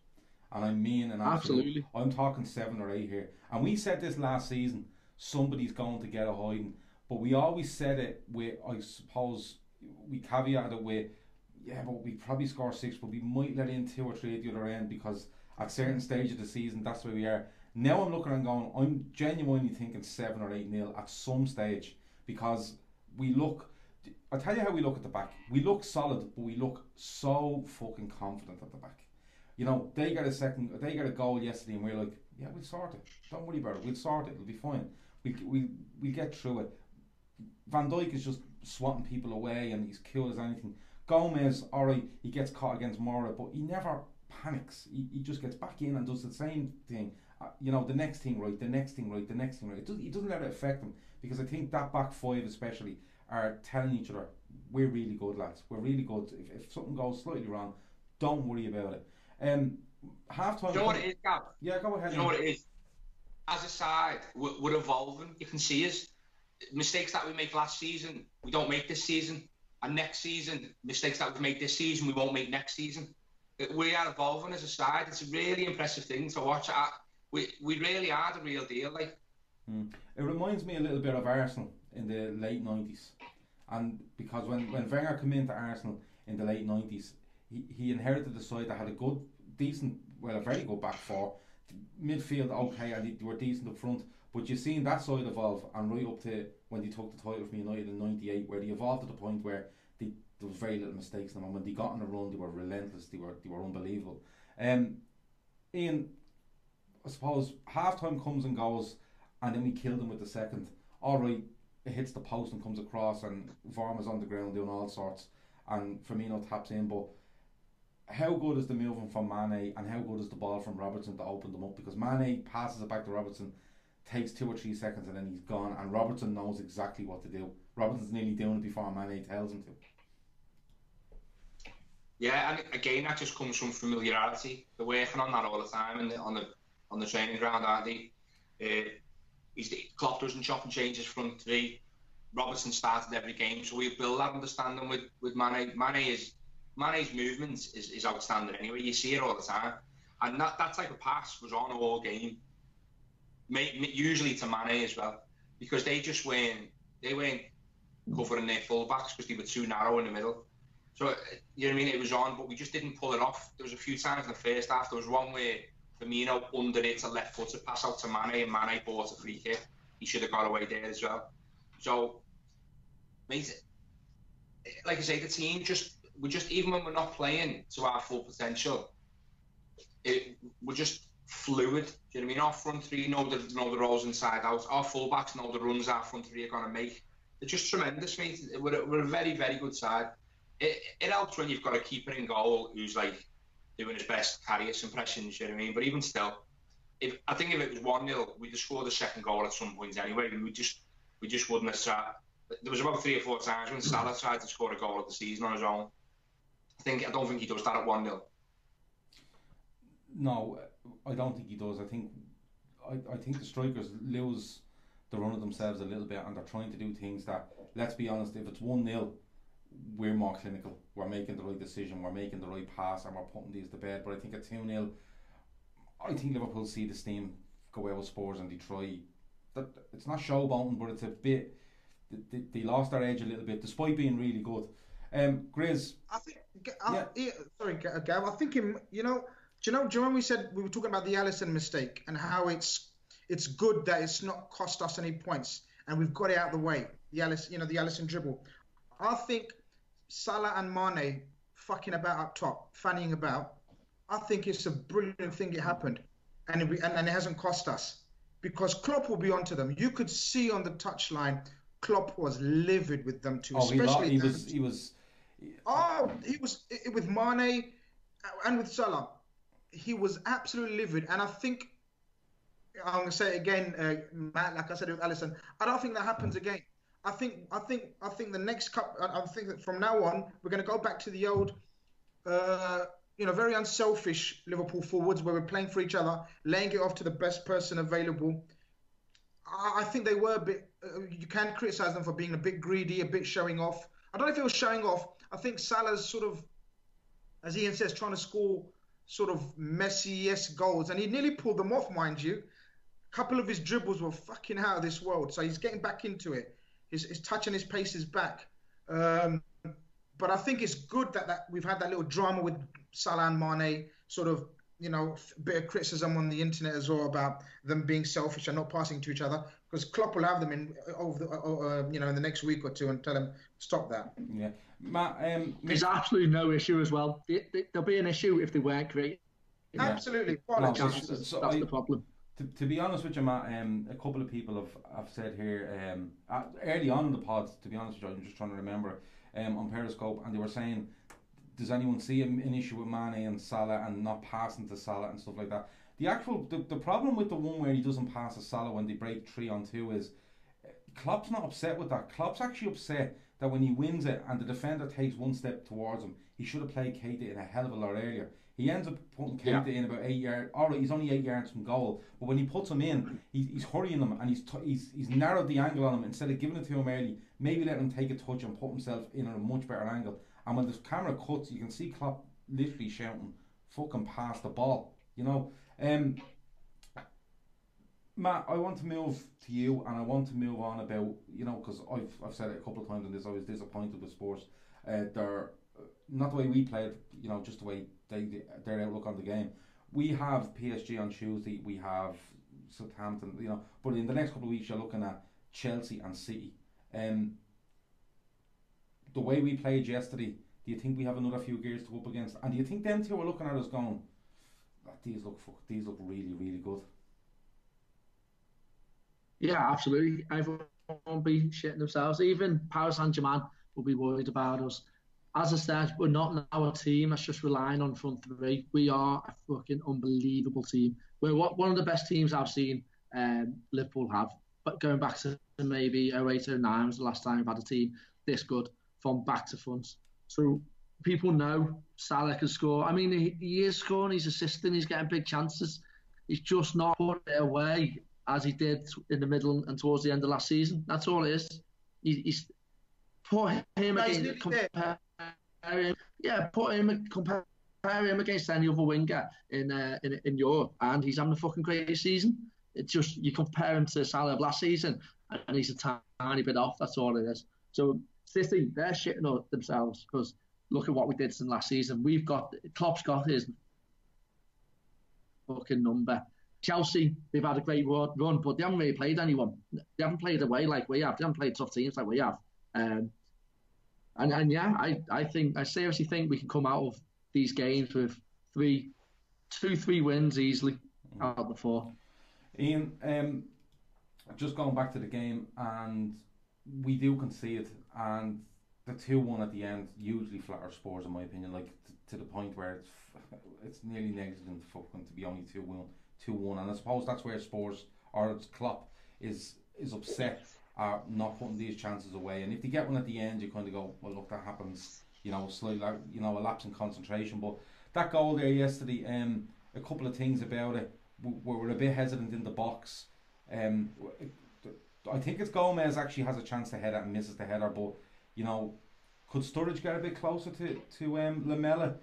and I mean an absolutely. I'm talking 7 or 8 here, and we said this last season. Somebody's going to get a hiding, but we always said it with, I suppose, we caveated it with, but we probably score 6, but we might let in 2 or 3 at the other end, because at certain stage of the season, that's where we are. Now I'm looking and going, I'm genuinely thinking 7 or 8-0 at some stage, because we look, I'll tell you how we look at the back. We look solid, but we look so fucking confident at the back. You know, they get a goal yesterday, and we're like, yeah, we'll sort it. Don't worry about it. We'll sort it. It'll be fine. We'll get through it. Van Dijk is just swatting people away, and he's cool as anything. Gomez, alright, he gets caught against Mora, but he never panics. He just gets back in and does the same thing. The next thing right. He doesn't let it affect him, because I think that back 5 especially are telling each other, we're really good, lads. We're really good. If something goes slightly wrong, don't worry about it. Half time. You know what it is, Gav? Yeah, go ahead. You know what it is? As a side, we're evolving. You can see us. Mistakes that we make last season, we don't make this season. And next season, mistakes that we make this season, we won't make next season. We are evolving as a side. It's a really impressive thing to watch. We really are the real deal. It reminds me a little bit of Arsenal in the late 90s. And because when Wenger came into Arsenal in the late 90s, he inherited the side that had a very good back 4. Midfield, okay, and they were decent up front. But you've seen that side evolve, and right up to when they took the title from United in '98, where they evolved to the point where there was very little mistakes in them. And when they got on a run, they were relentless. They were unbelievable. Ian, I suppose half time comes and goes, and then we kill them with the second. All right, it hits the post and comes across, and Vorma's on the ground doing all sorts, and Firmino taps in. But how good is the movement from Mane, and how good is the ball from Robertson to open them up? Because Mane passes it back to Robertson, takes 2 or 3 seconds, and then he's gone, and Robertson knows exactly what to do. Robertson's nearly doing it before Mane tells him to. Yeah, and again, that just comes from familiarity. They're working on that all the time, and on the training ground, aren't they? Klopp doesn't chop and change his front 3. Robertson started every game, so we build that understanding with Mane. Mane's movement is outstanding anyway. You see it all the time, and that type of pass was on all game. Usually to Mane as well, because they weren't covering their fullbacks because they were too narrow in the middle. So you know what I mean, it was on, but we just didn't pull it off. There was a few times in the first half. There was one where Firmino under it to left footed pass out to Mane, and Mane bought a free kick. He should have got away there as well. So, mate, like I say, the team we just even when we're not playing to our full potential, we're just fluid. Do you know what I mean? Our front 3 know the roles inside out. Our fullbacks know the runs our front 3 are going to make. They're just tremendous, mate. We're a very, very good side. It helps when you've got a keeper in goal who's like doing his best Karius impressions. You know what I mean? But even still, I think if it was 1-0, we'd have scored the second goal at some point anyway. We just wouldn't have tried. There was about 3 or 4 times when Salah tried to score a goal of the season on his own. I don't think he does that at 1-0. No, I don't think he does. I think the strikers lose the run of themselves a little bit, and they're trying to do things that, let's be honest, if it's 1-0, we're more clinical. We're making the right decision, we're making the right pass, and we're putting these to bed. But I think at 2-0, I think Liverpool see the steam go out with Spurs, and they try. It's not showboating, but it's a bit. They lost their edge a little bit, despite being really good. Grizz. I think. Sorry, Gav. I think do you know when we were talking about the Alisson mistake and how it's it's good that it's not cost us any points and we've got it out of the way. The Alisson dribble. I think Salah and Mane fucking about up top, fanning about. I think it's a brilliant thing it happened, and it hasn't cost us because Klopp will be onto them. You could see on the touchline, Klopp was livid with them too. He was with Mane and with Salah. He was absolutely livid, and I think I'm going to say it again, Matt. Like I said with Alisson, I don't think that happens again. I think the next cup. I think that from now on we're going to go back to the old, very unselfish Liverpool forwards where we're playing for each other, laying it off to the best person available. I think they were a bit. You can criticise them for being a bit greedy, a bit showing off. I don't know if it was showing off. I think Salah's sort of, as Ian says, trying to score sort of Messi-esque goals, and he nearly pulled them off, mind you. A couple of his dribbles were fucking out of this world, so he's getting back into it. His touch and his pace is back. But I think it's good that we've had that little drama with Salah and Mane, sort of, a bit of criticism on the internet as well about them being selfish and not passing to each other, because Klopp will have them in the next week or two and tell them stop that. Yeah, Matt, there's absolutely no issue as well. There'll be an issue if they weren't creating. Absolutely, that's the problem. To be honest with you, Matt, a couple of people have said here early on in the pod, to be honest with you, I'm just trying to remember, on Periscope, and they were saying, does anyone see an issue with Mane and Salah and not passing to Salah and stuff like that? The problem with the one where he doesn't pass to Salah when they break 3-on-2 is Klopp's not upset with that. Klopp's actually upset that when he wins it and the defender takes one step towards him, he should have played Keita in a hell of a lot earlier. He ends up putting Keita in about 8 yards. Alright, he's only 8 yards from goal, but when he puts him in, he's hurrying him and he's narrowed the angle on him. Instead of giving it to him early, maybe let him take a touch and put himself in at a much better angle. And when the camera cuts, you can see Klopp literally shouting, "Fucking pass the ball," Matt, I want to move to you, and I want to move on about, because I've said it a couple of times on this. I was disappointed with Spurs. They're not the way we played, just the way their outlook on the game. We have PSG on Tuesday. We have Southampton. But in the next couple of weeks, you're looking at Chelsea and City. The way we played yesterday, do you think we have another few gears to go up against? And do you think them two are looking at us going, these look really, really good? Yeah, absolutely. Everyone will be shitting themselves. Even Paris Saint-Germain will be worried about us. As I said, we're not now a team that's just relying on front three. We are a fucking unbelievable team. We're one of the best teams I've seen Liverpool have. But going back to maybe 08-09 was the last time we've had a team this good from back to front. So people know Salah can score. I mean, he is scoring, he's assisting, he's getting big chances. He's just not putting it away as he did in the middle and towards the end of last season. That's all it is. He's put him against compare him against any other winger in Europe, and he's having a fucking great season. It's just you compare him to Salah of last season, and he's a tiny bit off. That's all it is. So City, they're shitting on themselves because look at what we did since last season. Klopp's got his fucking number. Chelsea, they've had a great run, but they haven't really played anyone. They haven't played away like we have. They haven't played tough teams like we have. I seriously think we can come out of these games with 2-3 wins easily out of the 4. Ian, just going back to the game, and we do concede, and the 2-1 at the end hugely flatters Spurs in my opinion, to the point where it's nearly negligent fucking to be only 2-1, and I suppose that's where Spurs or Klopp is upset at not putting these chances away. And if they get one at the end, you kind of go, well, look, that happens. Slightly, a lapse in concentration. But that goal there yesterday, a couple of things about it. We're a bit hesitant in the box. I think it's Gomez actually has a chance to head it and misses the header, but could Sturridge get a bit closer to Lamela?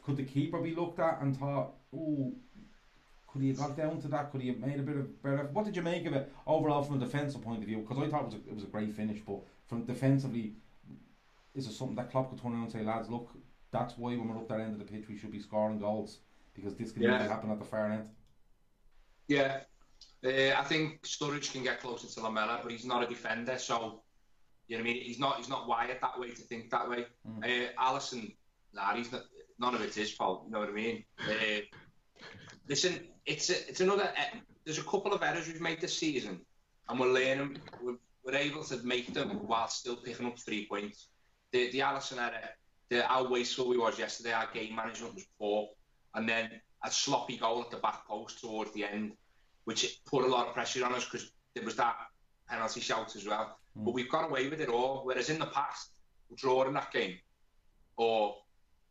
Could the keeper be looked at and thought, could he have got down to that? Could he have made a bit of better? What did you make of it overall from a defensive point of view? Because I thought it was a great finish, but from defensively, is it something that Klopp could turn around and say, lads, look, that's why when we're up that end of the pitch we should be scoring goals, because this could easily happen at the far end? Yeah, I think Sturridge can get closer to Lamela, but he's not a defender, so you know what I mean. He's not wired that way to think that way. Alisson, he's not. None of it's his fault. You know what I mean? Listen, it's another. There's a couple of errors we've made this season, and we're learning. We're able to make them while still picking up 3 points. The Alisson error, how wasteful we was yesterday. Our game management was poor, and then a sloppy goal at the back post towards the end, which put a lot of pressure on us because there was that penalty shout as well. But we've got away with it all. Whereas in the past, we're drawing that game, or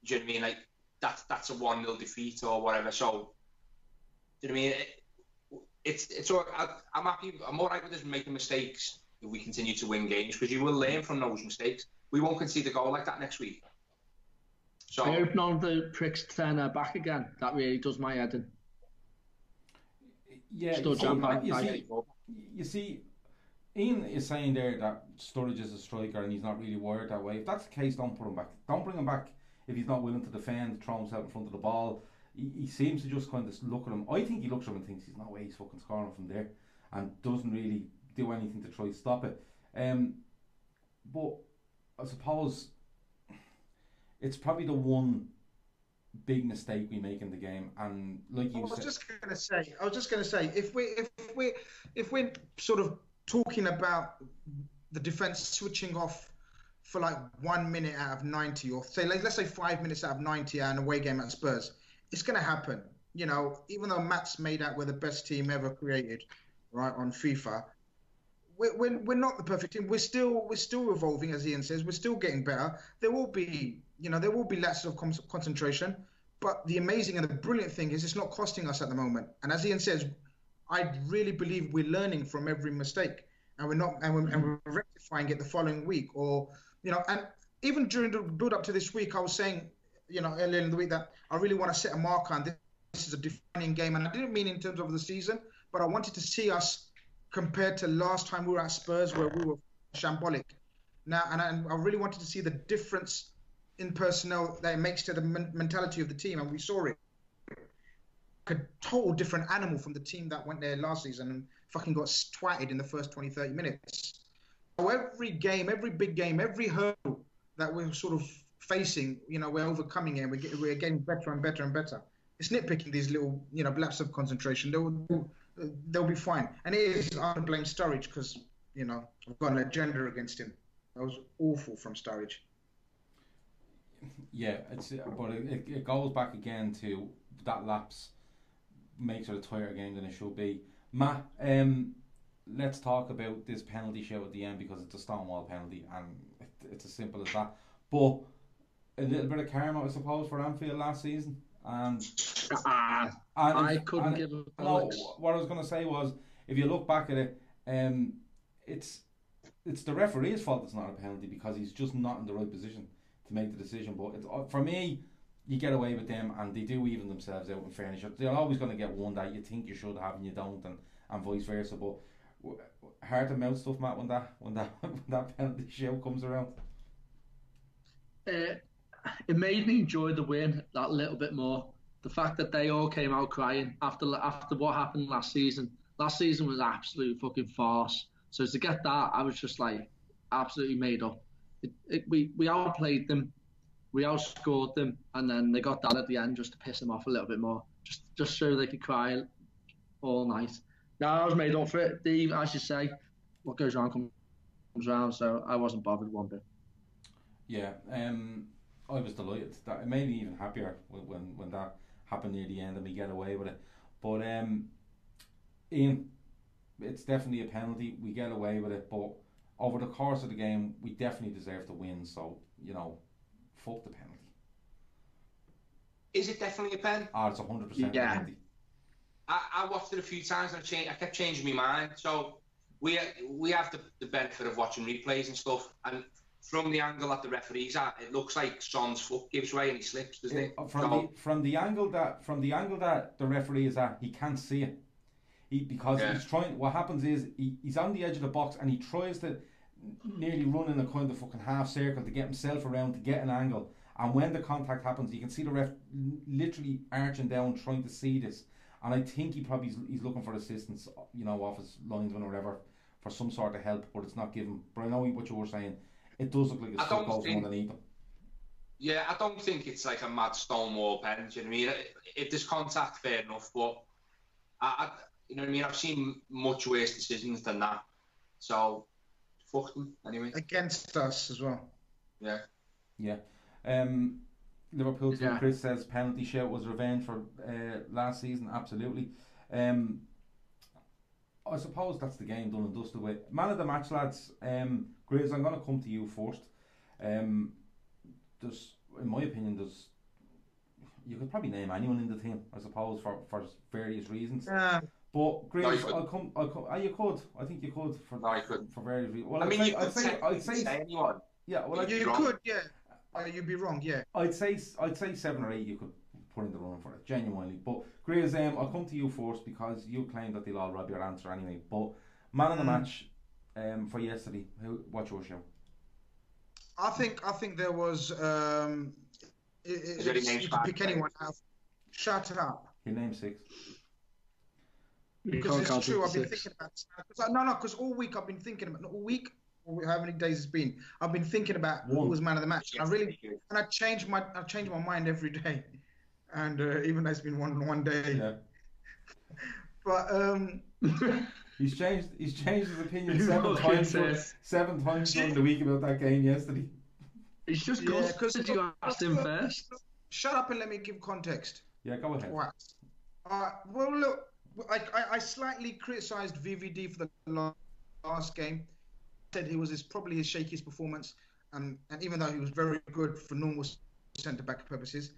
do you know what I mean? Like that's a 1-0 defeat or whatever. So, do you know what I mean? It's all. I'm happy. I'm all right with us making mistakes if we continue to win games because you will learn from those mistakes. We won't concede a goal like that next week. So I hope none of the pricks turn her back again. That really does my head in. Yeah, you see, Ian is saying there that Sturridge is a striker and he's not really wired that way. If that's the case, don't put him back. Don't bring him back if he's not willing to defend, throw himself in front of the ball. He seems to just kind of look at him. I think he looks at him and thinks he's no way he's fucking scoring from there, and doesn't really do anything to try to stop it. But I suppose it's probably the one big mistake we make in the game, and like you said, I was just going to say, if we're sort of talking about the defense switching off for like 1 minute out of 90, or say let's say 5 minutes out of 90 at an away game at Spurs, it's going to happen. You know, even though Matt's made out we're the best team ever created, right, on FIFA, we're not the perfect team. We're still evolving, as Ian says. We're still getting better. There will be lapses of concentration, but the amazing and the brilliant thing is it's not costing us at the moment. And as Ian says, I really believe we're learning from every mistake, and we're rectifying it the following week, or and even during the build up to this week, I was saying, earlier in the week that I really want to set a marker on this is a defining game, and I didn't mean in terms of the season, but I wanted to see us compared to last time we were at Spurs where we were shambolic. Now, and I really wanted to see the difference in personnel that it makes to the mentality of the team, and we saw it. A total different animal from the team that went there last season and fucking got twatted in the first 20, 30 minutes. So every game, every big game, every hurdle that we're sort of facing, we're overcoming it, and we're getting better and better and better. It's nitpicking these little, lapses of concentration. They'll be fine. And it is, I blame Sturridge because, I've got an agenda against him. That was awful from Sturridge. Yeah, but it goes back again to that lapse makes it a tighter game than it should be. Matt, let's talk about this penalty shout at the end because it's a Stonewall penalty and it's as simple as that. But a little bit of karma, I suppose, for Anfield last season. And I couldn't give a no. What I was going to say was, if you look back at it, it's the referee's fault it's not a penalty because he's just not in the right position to make the decision. But it's, for me, you get away with them, and they do even themselves out in fairness. They're always going to get one that you think you should have and you don't, and vice versa. But heart and mouth stuff, Matt, when that penalty shout comes around. It made me enjoy the win that little bit more. The fact that they all came out crying after what happened last season. Last season was absolute fucking farce. So to get that, I was just like absolutely made up. We outplayed them, we outscored them, and then they got that at the end just to piss them off a little bit more, just so they could cry all night. Now I was made up for it. As you say, what goes around comes around. So I wasn't bothered one bit. Yeah, I was delighted. That it made me even happier when that happened near the end and we get away with it. But Ian, it's definitely a penalty. We get away with it, but over the course of the game, we definitely deserve to win. So fuck the penalty. Is it definitely a pen? It's 100% a penalty. I watched it a few times and I kept changing my mind. So we have the benefit of watching replays and stuff, and from the angle that the referee's at, it looks like Son's foot gives way and he slips, doesn't it? From the angle that the referee is at, he can't see it. He's trying. What happens is he's on the edge of the box and he tries to nearly run in a kind of fucking half circle to get himself around to get an angle. And when the contact happens, you can see the ref literally arching down trying to see this. and I think he's looking for assistance, off his linesman or whatever, for some sort of help, but it's not given. But I know what you were saying. It does look like it's still goes from underneath him. Yeah, I don't think it's like a mad stonewall pen. Do you know what I mean? If there's contact, fair enough, but you know what I mean? I've seen much worse decisions than that. So, fuck them anyway. Against us as well. Yeah. Yeah. Liverpool team, Chris says penalty shout was revenge for last season. Absolutely. I suppose that's the game done and dusted with. Man of the match, lads. Graves, I'm going to come to you first. There's, in my opinion, you could probably name anyone in the team, I suppose, for various reasons. But Graves, no, I'll come. You could. I think you could for various reasons. Well, I'd say anyone. Yeah, well, you could. Yeah, you'd be wrong. Yeah, I'd say 7 or 8 you could put in the running for it, genuinely. But Graves, I'll come to you first because you claim that they'll all rob your answer anyway. But man of the match for yesterday, what's your show? I think there was. You could pick anyone out. Shut up. Your name's 6. Because it's true. I've been thinking about. Because all week I've been thinking about. Not all week. Or how many days it's been? I've been thinking about who was man of the match. I change my mind every day, and even though it's been one day. Yeah. But he's changed his opinion 7 times during the week about that game yesterday. He's just because you asked him first. Shut up and let me give context. Yeah, go ahead. Well, look, I slightly criticised VVD for the last game. Said it was probably his shakiest performance, and even though he was very good for normal centre back purposes,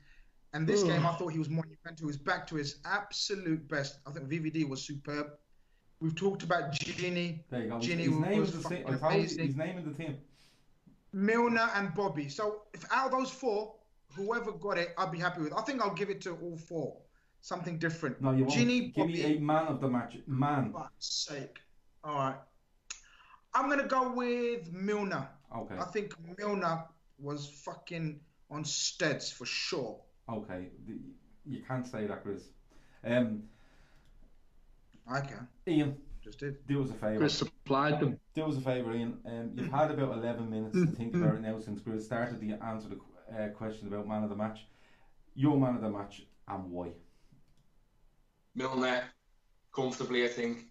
and this game I thought he was monumental. He was back to his absolute best. I think VVD was superb. We've talked about Gini. There you go. Gini his name was is fucking amazing. His name in the team. Milner and Bobby. So if out of those 4, whoever got it, I'd be happy with. I think I'll give it to all 4. Something different. No, you won't. Gini, give Bobby, me a man of the match. Man. For fuck's sake. All right. I'm going to go with Milner. Okay. I think Milner was fucking on steads for sure. Okay. You can't say that, Chris. I can. Ian. Just did. Do us a favour. Chris supplied them. Do us a favour, Ian. You've had about 11 minutes to think about it now since Chris started to answer the question about man of the match. Your man of the match and why? Milner, comfortably, I think.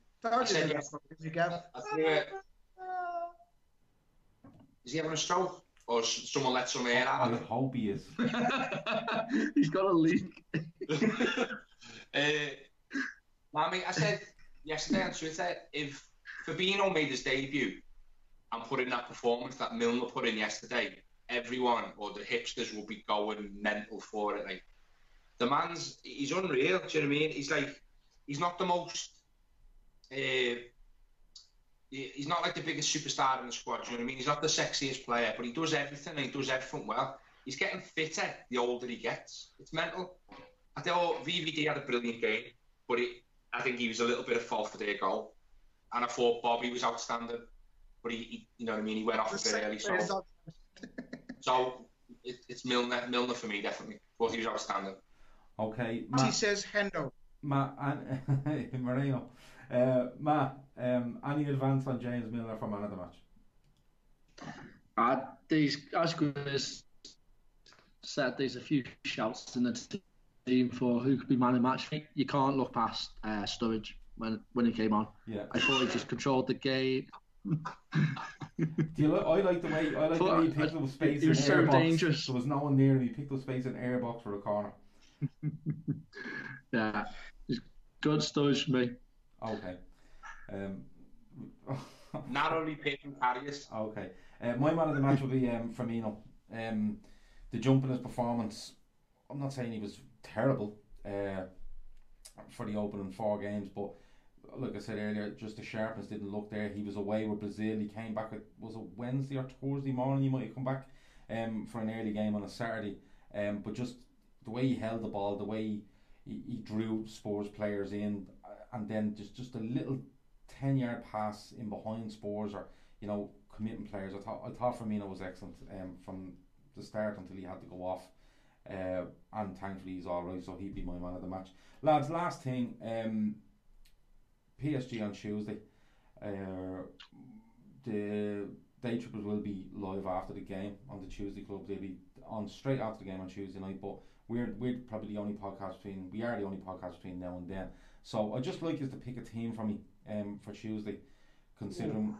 Is he having a stroke? Or someone let some air out? I hope he is. He's got a leak. I said yesterday on Twitter, if Fabinho made his debut and put in that performance that Milner put in yesterday, everyone or the hipsters will be going mental for it. Like, the man's, he's unreal. Do you know what I mean? He's not the most. He's not like the biggest superstar in the squad. Do you know what I mean? He's not the sexiest player, but he does everything and he does everything well. He's getting fitter the older he gets. It's mental. I thought VVD had a brilliant game, but I think he was a little bit at fault for their goal. And I thought Bobby was outstanding, but he you know what I mean? He went off a bit early. So it's Milner for me, definitely. But he was outstanding. Okay. He says Hendo. Matt and Moreno. Matt, any advance on James Milner for man of the match? As Chris said, there's a few shouts in the team for who could be man of the match. You can't look past Sturridge when he came on. Yeah. I thought he just controlled the game. I like the way he picked up space. He was so dangerous. There was no one near him. He picked up space in air box for the corner. Yeah, it's good Sturridge for me. Okay. Not only picking carriers. Okay. My man of the match will be Firmino. The jump in his performance, I'm not saying he was terrible for the opening 4 games, but like I said earlier, just the sharpness didn't look there. He was away with Brazil. He came back was it Wednesday or Thursday morning? He might have come back for an early game on a Saturday. But just the way he held the ball, the way he drew Spurs players in, and then just a little 10-yard pass in behind Spurs, or committing players. I thought Firmino was excellent from the start until he had to go off. and thankfully he's alright, so he'd be my man of the match. Lads, last thing, PSG on Tuesday. The day trippers will be live after the game on the Tuesday Club. They'll be on straight after the game on Tuesday night, but we're probably the only podcast between now and then. So I'd just like you to pick a team for me for Tuesday, considering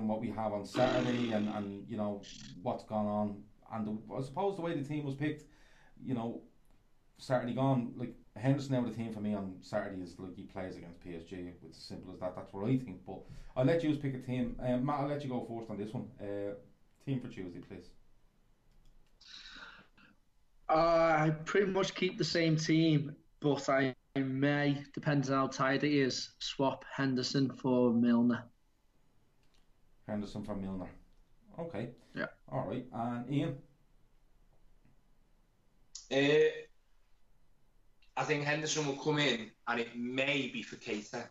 what we have on Saturday and you know what's gone on, and I suppose the way the team was picked, you know, Saturday gone, like Henderson out of the team for me on Saturday is like he plays against PSG. It's as simple as that. That's what I think. But I'll let you pick a team. Matt, I'll let you go first on this one. Team for Tuesday, please. I pretty much keep the same team, but I may, depending on how tired it is, swap Henderson for Milner. Henderson for Milner. Okay. Yeah. All right. And Ian? I think Henderson will come in, and it may be for Keita.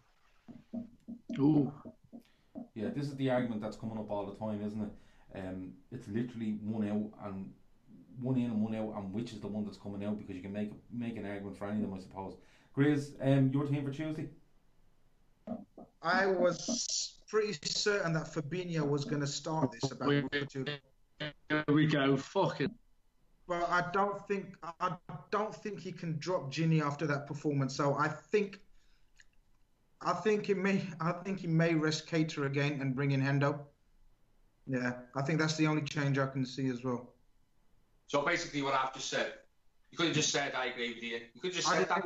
Ooh. Yeah, this is the argument that's coming up all the time, isn't it? It's literally one out and one in and one out, and which is the one that's coming out, because you can make an argument for any of them, I suppose. Grizz, your team for Tuesday? I was pretty certain that Fabinho was going to start this about a week or two. Here we go. Fucking. But I don't think he can drop Ginny after that performance. So I think he may rest Keita again and bring in Hendo. Yeah, I think that's the only change I can see as well. So basically, what I've just said, you could have just said I agree with you. You could have just said that.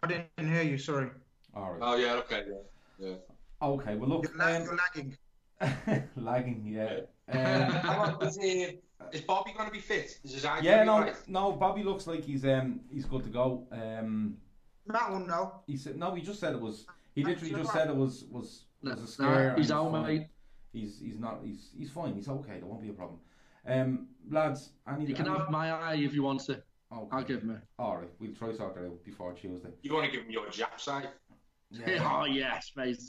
I didn't hear you. Sorry. All right. Oh yeah. Okay. Yeah. Okay. Well, look. You're lagging. Lagging. Yeah. Is Bobby going to be fit? Is his eye no. Bobby looks like he's good to go. Matt will know. He said no. He just said it was. He literally just said it was a scare. He's out, mate. He's not. He's fine. He's okay. There won't be a problem. Lads, you can have my eye if you want to. Okay. I'll give him it. All right, we'll try sort that out before Tuesday. You want to give him your Jap side? Yeah. Oh yes, mate.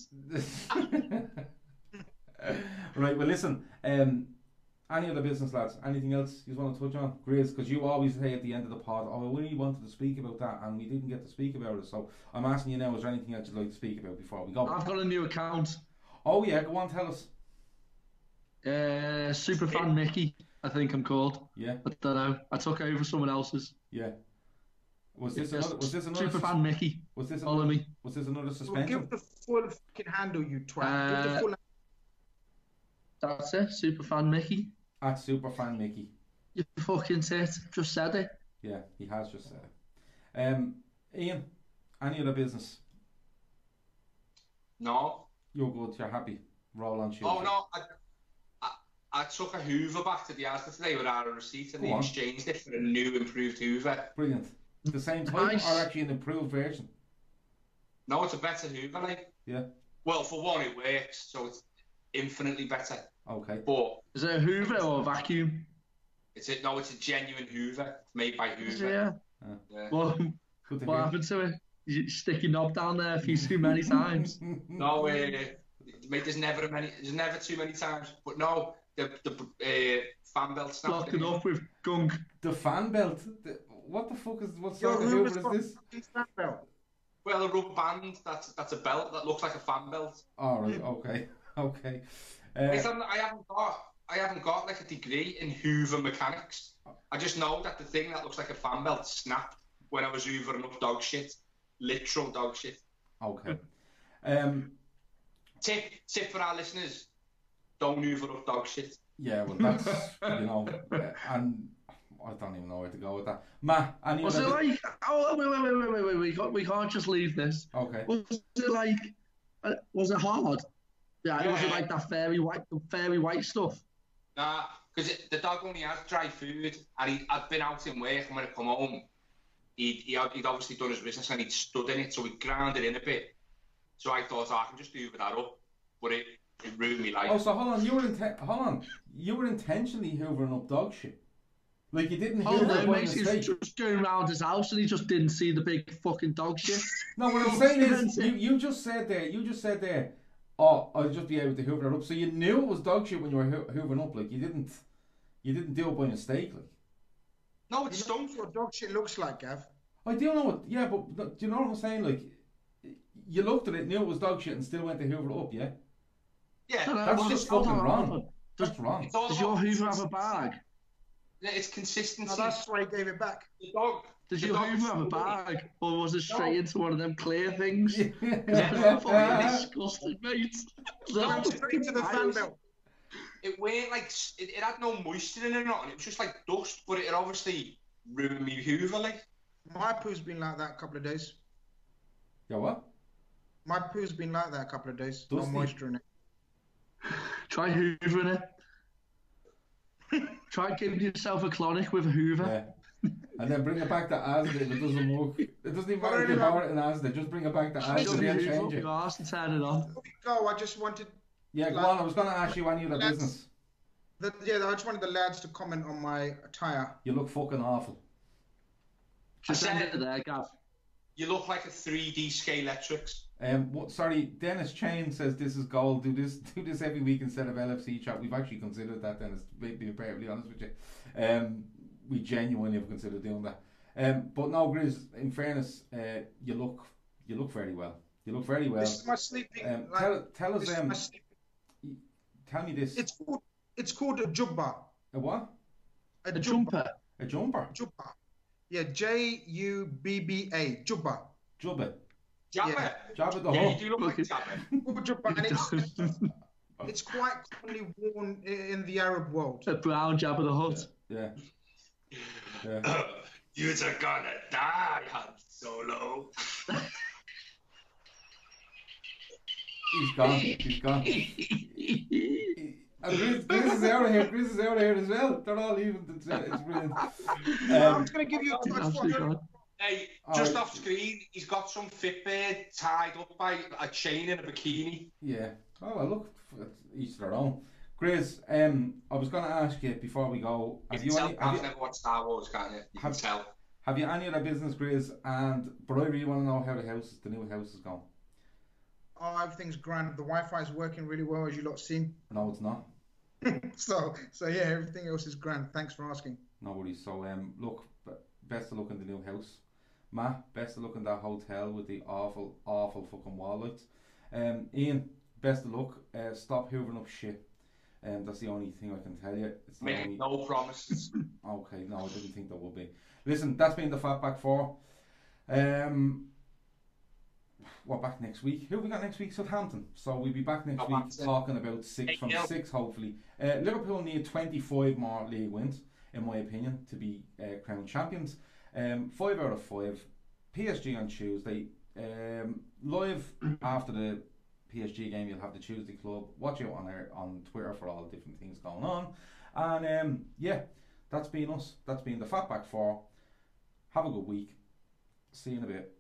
Right. Well, listen. Any other business, lads? Anything else you want to touch on, Grizz? Because you always say at the end of the pod, "Oh, we really wanted to speak about that, and we didn't get to speak about it." So I'm asking you now: is there anything else you'd like to speak about before we go? I've got a new account. Oh yeah, go on, tell us. Superfan Mickey, I think I'm called. Yeah. I don't know. I took over someone else's. Yeah. Was this another Superfan Mickey? Follow me. Was this another Well, suspension? give the full fucking handle, you twat. Give the full. That's it. Superfan Mickey. At Superfan Mickey. You fucking tit. Just said it. Yeah, he has just said it. Ian, any other business? No. You're good. You're happy. Roll on Tuesday. Oh no. I took a Hoover back to the Asda today without a receipt, and they exchanged it for a new, improved Hoover. Brilliant. The same type, Nice. or actually an improved version? No, it's a better Hoover, like. Yeah. Well, for one, it works, so it's infinitely better. Okay. But is it a Hoover or a vacuum? It's a genuine Hoover made by Hoover. Yeah. Yeah. Well, what happened to it? You stick your knob down there a few too many times. No, mate, there's never too many times. But no, the fan belt snapped. Blocked it up with gunk. The fan belt? What the fuck is... What Your sort of Hoover's Hoover is this? fan belt. Well, a rubber band, that's a belt that looks like a fan belt. Alright, okay. Okay. I haven't got like a degree in Hoover mechanics. I just know that the thing that looks like a fan belt snapped when I was hoovering up dog shit. Literal dog shit. Okay. Tip for our listeners: don't hoover up dog shit. Yeah, well, that's and I don't even know where to go with that. Matt, any was other... it like? Oh, wait! We can't just leave this. Okay. Was it like? Was it hard? Yeah. Was it like that fairy white stuff? Nah, because the dog only has dry food, and I'd been out in work, and when I come home, he'd obviously done his business, and he'd stood in it, so he ground it in a bit. So I thought, I can just hoover that up, but it ruined me life. Oh, so hold on, you were intentionally hoovering up dog shit. Like you didn't hoover by He was mistake. just going around his house and he just didn't see the big fucking dog shit. No, what I'm saying is, you just said there, oh, I'll just be able to hoover it up. So you knew it was dog shit when you were hoovering up. Like you didn't do it by mistake. Like. No, it's You know stunk. what dog shit looks like, Gav? I do know what. Yeah, but do you know what I'm saying? Like, you looked at it, knew it was dog shit, and still went to hoover it up. Yeah, Yeah, No, that's well, just hold fucking on, wrong. hold on. That's wrong. it's all Does your about Hoover have a bag? Yeah, it's consistency. No, that's why he gave it back. The dog. Does the your dog Hoover have a is- bag? Or was it straight into one of them clear things? Yeah. That's fucking disgusting, mate. Went straight to the fan belt. It weren't like it had no moisture in it, or nothing. It was just like dust, but it obviously ruined me Hoover. Like, My poo's been like that a couple of days. Yeah, what? My poo's been like that a couple of days. No Dusty. moisture in it. Try hoovering it. Try giving yourself a clonic with a hoover. Yeah. And then bring it back to Asda if it doesn't work. It doesn't even matter if you bought it in Asda, just bring it back to Asda Shove and your then hoover up change it. your arse and turn it on. Before we go, I just wanted Yeah, go on, I was going to ask you any other Lads. business. I just wanted the lads to comment on my attire. You look fucking awful. Just I end said- it there, Gav. you look like a 3D Scalextrics. Sorry, Dennis Chain says this is gold. Do this every week instead of LFC chat. We've actually considered that, Dennis, to be perfectly honest with you. We genuinely have considered doing that. But no, Grizz, in fairness, you look very well. You look very well. This is my sleeping. Tell us, this is my sleeping. tell me this. It's called a jubba. A what? A A jumper. A jumper? Jubba. Yeah, Jubba. Jubba. Jubba. Jabba. Jabba the Yeah, Hutt. you do look like Jabba. Jubba. And it's quite commonly worn in the Arab world. A brown Jabba the Hutt. Yeah. You're gonna die, Han Solo. He's gone. He's gone. And Grizz is out of here. Grizz is out of here as well. They're all even. It's brilliant. I'm just going to give you a touch Absolutely for gone. Hey, All just right. off screen, he's got some Fitbird tied up by a chain in a bikini. Yeah. Oh, well, look. Each their own. Grizz, I was going to ask you before we go. You Have can you tell any? I've never watched Star Wars, can't you? You can Have- tell. Have you any other business, Grizz? But I really want to know how the new house is going. Oh, everything's grand. The Wi-Fi is working really well, as you lot seen. No, it's not. so yeah, everything else is grand. Thanks for asking. No worries. So, look, best of luck in the new house. Matt, best of luck in that hotel with the awful fucking wall lights. Ian, best of luck. Stop hoovering up shit. That's the only thing I can tell you. It's the Make only... no promises. Okay, no, I didn't think there would be. Listen, that's been the Fatback 4. We're back next week. Who have we got next week? Southampton. So we'll be back next week talking about 6 from 6, hopefully. Liverpool need 25 more league wins, in my opinion, to be crowned champions. 5 out of 5. PSG on Tuesday. Live after the PSG game, you'll have the Tuesday Club. Watch out on Twitter for all the different things going on. And yeah, that's been us. That's been the Fatback 4. Have a good week. See you in a bit.